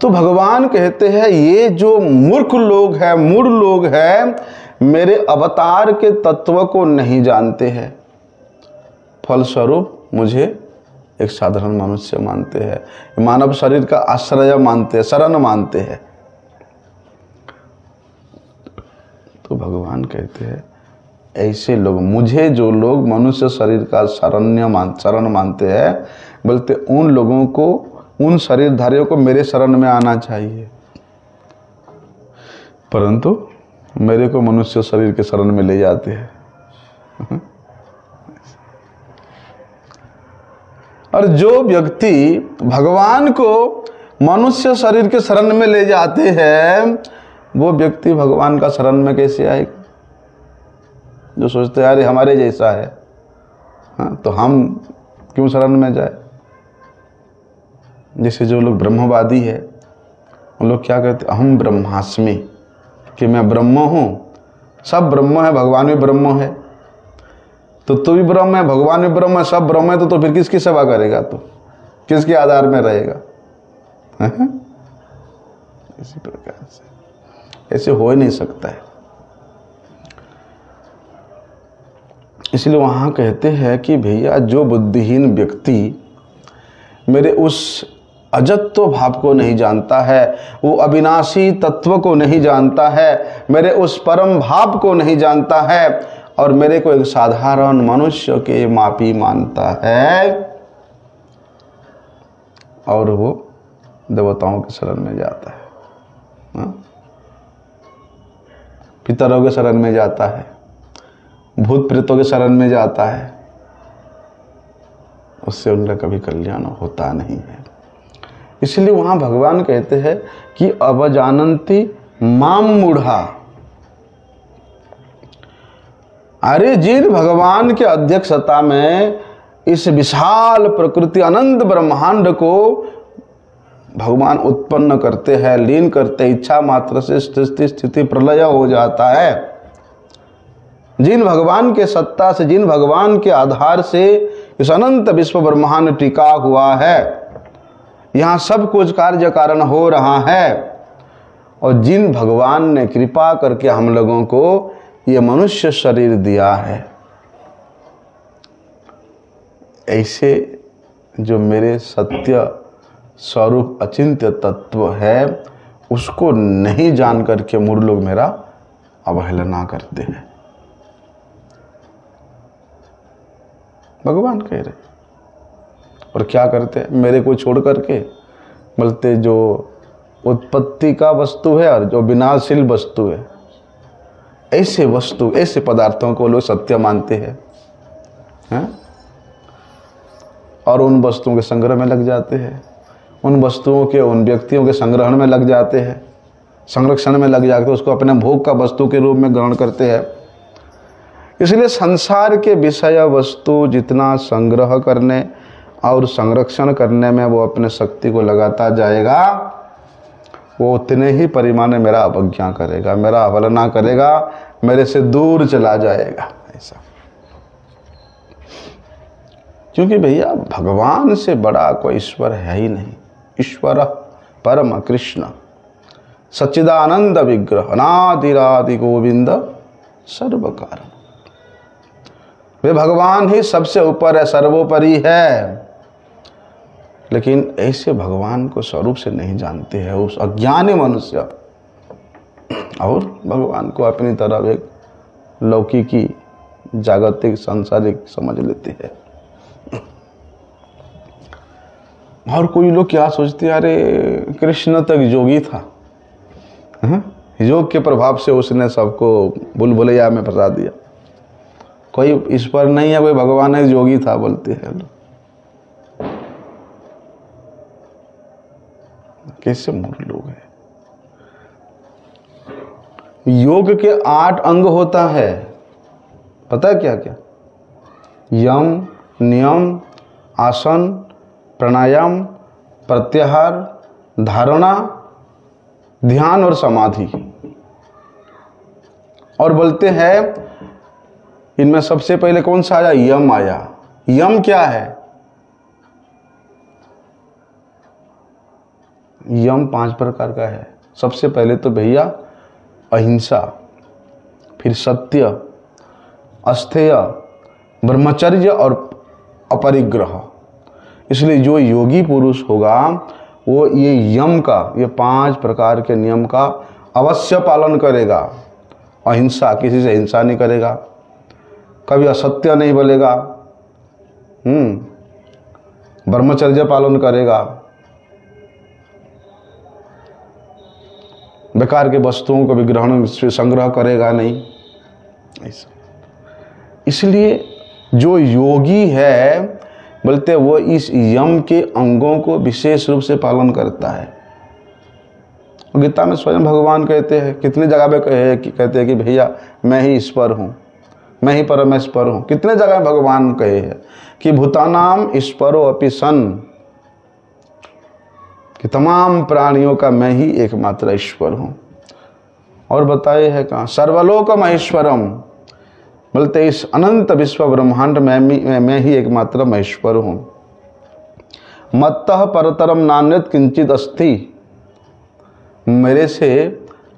A: तो भगवान कहते हैं ये जो मूर्ख लोग हैं, मूढ़ लोग हैं, मेरे अवतार के तत्व को नहीं जानते हैं, फलस्वरूप मुझे एक साधारण मनुष्य मानते हैं, मानव शरीर का आश्रय मानते हैं, शरण मानते हैं। तो भगवान कहते हैं ऐसे लोग, मुझे जो लोग मनुष्य शरीर का शरण मानते हैं, बोलते उन लोगों को, उन शरीरधारियों को मेरे शरण में आना चाहिए, परंतु मेरे को मनुष्य शरीर के शरण में ले जाते हैं। और जो व्यक्ति भगवान को मनुष्य शरीर के शरण में ले जाते हैं, वो व्यक्ति भगवान का शरण में कैसे आएगा? जो सोचते हैं अरे हमारे जैसा है, हाँ, तो हम क्यों शरण में जाए? जैसे जो लोग ब्रह्मवादी है, उन लोग क्या कहते हैं, अहम ब्रह्मास्मि, कि मैं ब्रह्म हूँ, सब ब्रह्म है, भगवान भी ब्रह्म है, तो तू भी ब्रह्म है, भगवान भी ब्रह्म है, सब ब्रह्म है, तो फिर किसकी सेवा करेगा? तू किसके आधार में रहेगा? इसी प्रकार से ऐसे हो ही नहीं सकता है। इसलिए वहाँ कहते हैं कि भैया जो बुद्धिहीन व्यक्ति मेरे उस अजत्व भाव को नहीं जानता है, वो अविनाशी तत्व को नहीं जानता है, मेरे उस परम भाव को नहीं जानता है, और मेरे को एक साधारण मनुष्य के मापी मानता है, और वो देवताओं के शरण में जाता है, पितरों के शरण में जाता है, भूत प्रेतों के शरण में जाता है, उससे उनका कभी कल्याण होता नहीं है। इसलिए वहां भगवान कहते हैं कि अवजानन्ति माम मूढ़ा। अरे जिन भगवान के अध्यक्षता में इस विशाल प्रकृति अनंत ब्रह्मांड को भगवान उत्पन्न करते हैं, लीन करते, इच्छा मात्र से सृष्टि स्थिति प्रलय हो जाता है, जिन भगवान के सत्ता से, जिन भगवान के आधार से इस अनंत विश्व ब्रह्मांड टिका हुआ है, यहाँ सब कुछ कार्य कारण हो रहा है, और जिन भगवान ने कृपा करके हम लोगों को ये मनुष्य शरीर दिया है, ऐसे जो मेरे सत्य स्वरूप अचिंत्य तत्व है, उसको नहीं जान करके मूढ़ लोग मेरा अवहेलना करते हैं। भगवान कह रहे, और क्या करते हैं, मेरे को छोड़ करके बोलते जो उत्पत्ति का वस्तु है और जो विनाशशील वस्तु है, ऐसे वस्तु, ऐसे पदार्थों को लोग सत्य मानते हैं, और उन वस्तुओं के संग्रह में लग जाते हैं, उन वस्तुओं के, उन व्यक्तियों के संग्रहण में लग जाते हैं, संरक्षण में लग जाते हैं, उसको अपने भोग का वस्तु के रूप में ग्रहण करते हैं। इसलिए संसार के विषय वस्तु जितना संग्रह करने और संरक्षण करने में वो अपने शक्ति को लगाता जाएगा, वो उतने ही परिमाण में मेरा अवज्ञा करेगा, मेरा अवहेलना करेगा, मेरे से दूर चला जाएगा। ऐसा क्योंकि भैया भगवान से बड़ा कोई ईश्वर है ही नहीं। ईश्वर परम कृष्ण सच्चिदानंद विग्रह अनादिरादि गोविंद सर्व कारण। वे भगवान ही सबसे ऊपर है, सर्वोपरि है, लेकिन ऐसे भगवान को स्वरूप से नहीं जानते हैं उस अज्ञानी मनुष्य, और भगवान को अपनी तरफ एक लौकिकी जागतिक सांसारिक समझ लेते हैं। और कोई लोग क्या सोचते हैं, अरे कृष्ण तक योगी था, योग के प्रभाव से उसने सबको भूल-भुलैया में फंसा दिया। कोई ईश्वर नहीं है, कोई भगवान है, योगी था बोलते हैं लोग। कैसे मूर्ख लोग हैं। योग के 8 अंग होता है, पता है क्या क्या? यम, नियम, आसन, प्राणायाम, प्रत्याहार, धारणा, ध्यान और समाधि। और बोलते हैं इनमें सबसे पहले कौन सा आया? यम आया। यम क्या है? यम 5 प्रकार का है। सबसे पहले तो भैया अहिंसा, फिर सत्य, अस्थेय, ब्रह्मचर्य और अपरिग्रह। इसलिए जो योगी पुरुष होगा वो ये यम का, ये 5 प्रकार के नियम का अवश्य पालन करेगा। अहिंसा, किसी से हिंसा नहीं करेगा, कभी असत्य नहीं बोलेगा, ब्रह्मचर्य पालन करेगा, बेकार के वस्तुओं को भी ग्रहण से संग्रह करेगा नहीं। ऐसा इसलिए जो योगी है बोलते वो इस यम के अंगों को विशेष रूप से पालन करता है। गीता में स्वयं भगवान कहते हैं, कितनी जगह पे कहते हैं कि भैया मैं ही ईश्वर हूँ, मैं ही परमेश्वर हूँ। कितने जगह भगवान कहे हैं कि भूतानाम ईश्वरो अपि सन, कि तमाम प्राणियों का मैं ही एकमात्र ईश्वर हूँ। और बताए है कहाँ, सर्वलोक महेश्वरम, बोलते इस अनंत विश्व ब्रह्मांड में मैं ही एकमात्र महेश्वर हूँ। मत्तः परतरम नान्यत किंचित अस्ति, मेरे से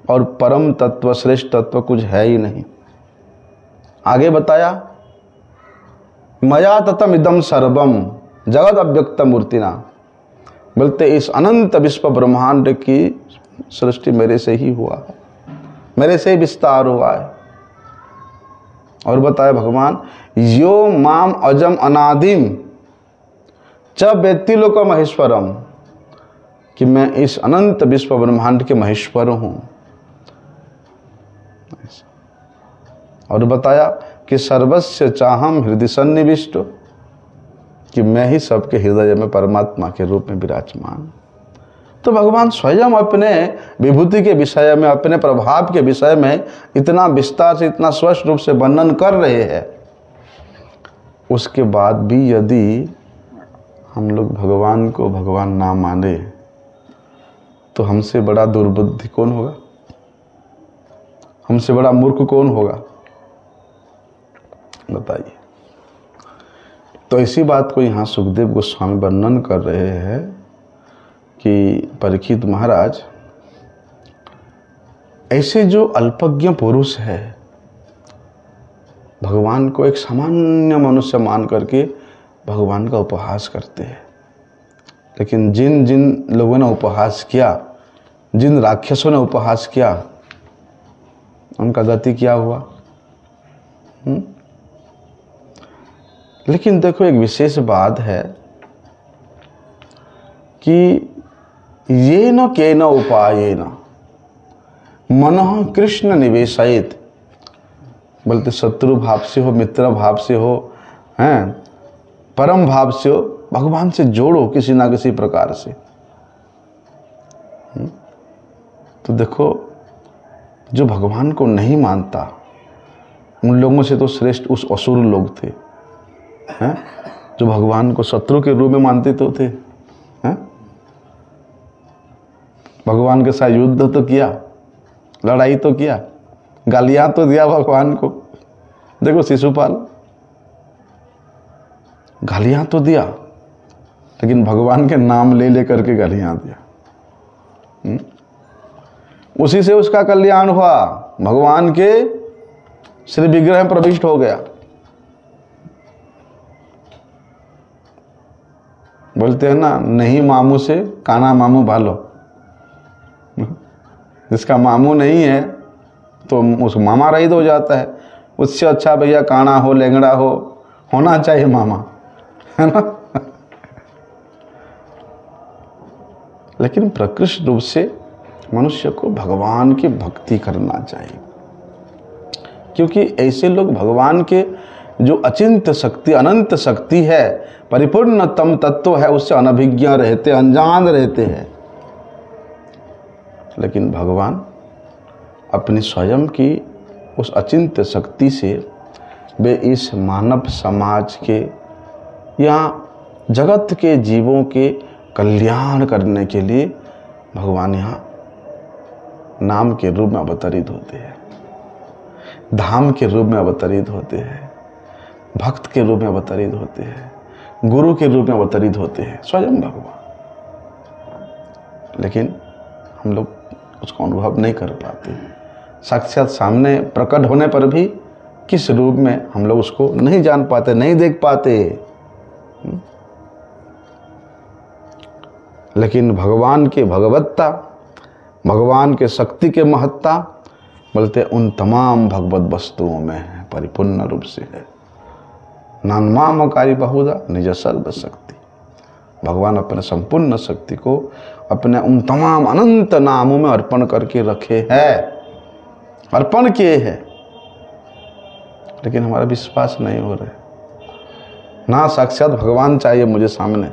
A: और परम तत्व श्रेष्ठ तत्व कुछ है ही नहीं। आगे बताया मया ततम इदम सर्वम जगत अव्यक्त मूर्तिना, बोलते इस अनंत विश्व ब्रह्मांड की सृष्टि मेरे से ही हुआ है, मेरे से ही विस्तार हुआ है। और बताया भगवान यो माम अजम अनादिम च वेत्ति लोक महेश्वरम, कि मैं इस अनंत विश्व ब्रह्मांड के महेश्वर हूं। और बताया कि सर्वस्य चाहम हृदय सन्निविष्ट, कि मैं ही सबके हृदय में परमात्मा के रूप में विराजमान। तो भगवान स्वयं अपने विभूति के विषय में, अपने प्रभाव के विषय में इतना विस्तार से, इतना स्पष्ट रूप से वर्णन कर रहे हैं। उसके बाद भी यदि हम लोग भगवान को भगवान ना माने तो हमसे बड़ा दुर्बुद्धि कौन होगा, हमसे बड़ा मूर्ख कौन होगा, बताइए। तो इसी बात को यहाँ सुखदेव गोस्वामी वर्णन कर रहे हैं कि परीक्षित महाराज, ऐसे जो अल्पज्ञ पुरुष है भगवान को एक सामान्य मनुष्य मान करके भगवान का उपहास करते हैं। लेकिन जिन जिन लोगों ने उपहास किया, जिन राक्षसों ने उपहास किया, उनका गति क्या हुआ? लेकिन देखो एक विशेष बात है कि ये न के न उपाय न मनः कृष्ण निवेशित, बोलते शत्रु भाव से हो, मित्र भाव से हो, हैं परम भाव से हो, भगवान से जोड़ो किसी ना किसी प्रकार से। तो देखो जो भगवान को नहीं मानता उन लोगों से तो श्रेष्ठ उस असुर लोग थे, हैं जो भगवान को शत्रु के रूप में मानते तो थे, हैं भगवान के साथ युद्ध तो किया, लड़ाई तो किया, गालियां तो दिया भगवान को। देखो शिशुपाल, गालियां तो दिया लेकिन भगवान के नाम ले लेकर के गालियां दिया। उसी से उसका कल्याण हुआ, भगवान के श्री विग्रह में प्रविष्ट हो गया। बोलते हैं ना, नहीं मामू से काना मामू भालो। जिसका मामू नहीं है तो उस मामा रहित हो जाता है। उससे अच्छा भैया काना हो, लेंगड़ा हो, होना चाहिए मामा, है ना। लेकिन प्रकृष्ट रूप से मनुष्य को भगवान की भक्ति करना चाहिए, क्योंकि ऐसे लोग भगवान के जो अचिंत्य शक्ति, अनंत शक्ति है, परिपूर्णतम तत्व है, उससे अनभिज्ञ रहते, अनजान रहते हैं। लेकिन भगवान अपनी स्वयं की उस अचिंत्य शक्ति से वे इस मानव समाज के या जगत के जीवों के कल्याण करने के लिए भगवान यहाँ नाम के रूप में अवतरित होते हैं, धाम के रूप में अवतरित होते हैं, भक्त के रूप में अवतरित होते हैं, गुरु के रूप में अवतरित होते हैं, स्वयं भगवान। लेकिन हम लोग उसको अनुभव नहीं कर पाते। साक्षात सामने प्रकट होने पर भी किस रूप में हम लोग उसको नहीं जान पाते, नहीं देख पाते। लेकिन भगवान के भगवत्ता, भगवान के शक्ति के महत्ता बोलते उन तमाम भगवत वस्तुओं में है, परिपूर्ण रूप से है। नान्मामकारी बहुधा निज सर्व शक्ति। भगवान अपने संपूर्ण शक्ति को अपने उन तमाम अनंत नामों में अर्पण करके रखे हैं, अर्पण किए हैं, लेकिन हमारा विश्वास नहीं हो रहा है। ना साक्षात भगवान चाहिए मुझे सामने।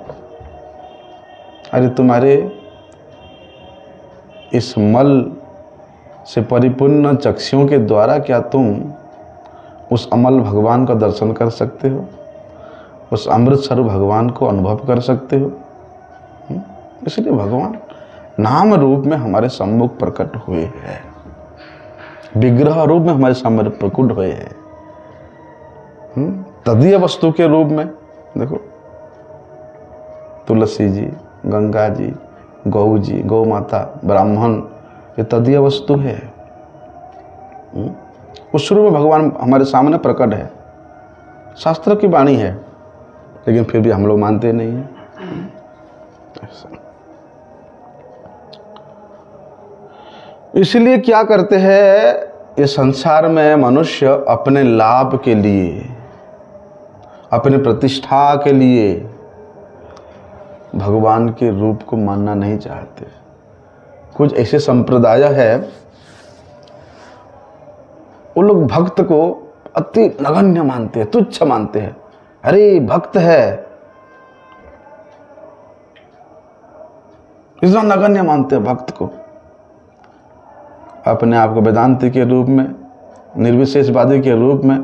A: अरे तुम्हारे इस मल से परिपूर्ण चक्षुओं के द्वारा क्या तुम उस अमल भगवान का दर्शन कर सकते हो? उस अमृत स्वरूप भगवान को अनुभव कर सकते हो? इसलिए भगवान नाम रूप में हमारे सम्मुख प्रकट हुए हैं, विग्रह रूप में हमारे सामने प्रकट हुए हैं, तदीय वस्तु के रूप में। देखो तुलसी जी, गंगा जी, गौ जी, गौ माता, ब्राह्मण, ये तदीय वस्तु है। उस रूप में भगवान हमारे सामने प्रकट है, शास्त्र की वाणी है, लेकिन फिर भी हम लोग मानते नहीं हैं। इसलिए क्या करते हैं, ये संसार में मनुष्य अपने लाभ के लिए, अपने प्रतिष्ठा के लिए भगवान के रूप को मानना नहीं चाहते। कुछ ऐसे संप्रदाय है, वो लोग भक्त को अति नगण्य मानते हैं, तुच्छ मानते हैं। अरे भक्त है, इतना नगण्य मानते हैं भक्त को। अपने आप को वेदांती के रूप में, निर्विशेषवादी के रूप में,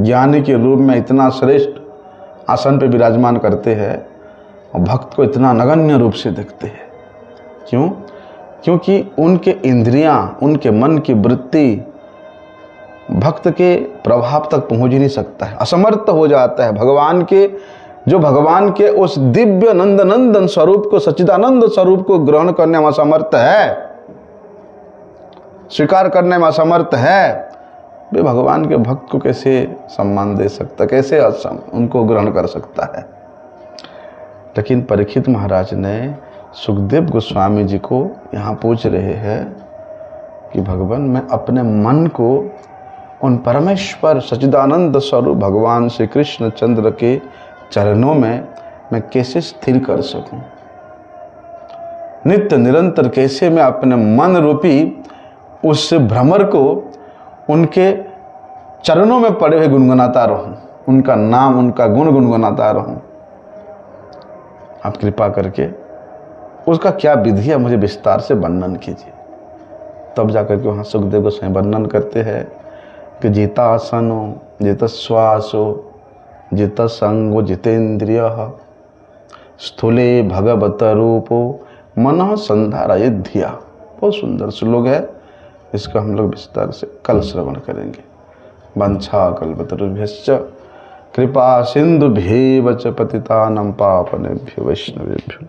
A: ज्ञानी के रूप में इतना श्रेष्ठ आसन पे विराजमान करते हैं, और भक्त को इतना नगण्य रूप से देखते हैं। क्यों? क्योंकि उनके इंद्रियां, उनके मन की वृत्ति भक्त के प्रभाव तक पहुंच ही नहीं सकता है, असमर्थ हो जाता है। भगवान के, जो भगवान के उस दिव्य नंदनंदन स्वरूप को, सच्चिदानंद स्वरूप को ग्रहण करने में असमर्थ है, स्वीकार करने में असमर्थ है, वे भगवान के भक्त को कैसे सम्मान दे सकता, कैसे उनको ग्रहण कर सकता है। लेकिन परीक्षित महाराज ने सुखदेव गोस्वामी जी को यहाँ पूछ रहे हैं कि भगवान, मैं अपने मन को उन परमेश्वर सच्चिदानंद स्वरूप भगवान श्री कृष्ण चंद्र के चरणों में मैं कैसे स्थिर कर सकूं? नित्य निरंतर कैसे मैं अपने मन रूपी उस भ्रमर को उनके चरणों में पड़े हुए गुनगुनाता रहूं, उनका नाम, उनका गुण गुनगुनाता रहूं। आप कृपा करके उसका क्या विधि है, मुझे विस्तार से वर्णन कीजिए। तब जाकर के वहाँ सुखदेव गोस्वामी वर्णन करते हैं कि जितासनो, जित श्वासो, जित संगो, जितेन्द्रिय, स्थूले भगवत रूपो, मन संधारयेद्धिया। बहुत सुंदर श्लोक है, इसका हम लोग विस्तार से कल श्रवण करेंगे। वंछा कल्पतरुभ्यश्च कृपा सिंधुभ्येव च पतितानां पावनेभ्यो वैष्णवेभ्यो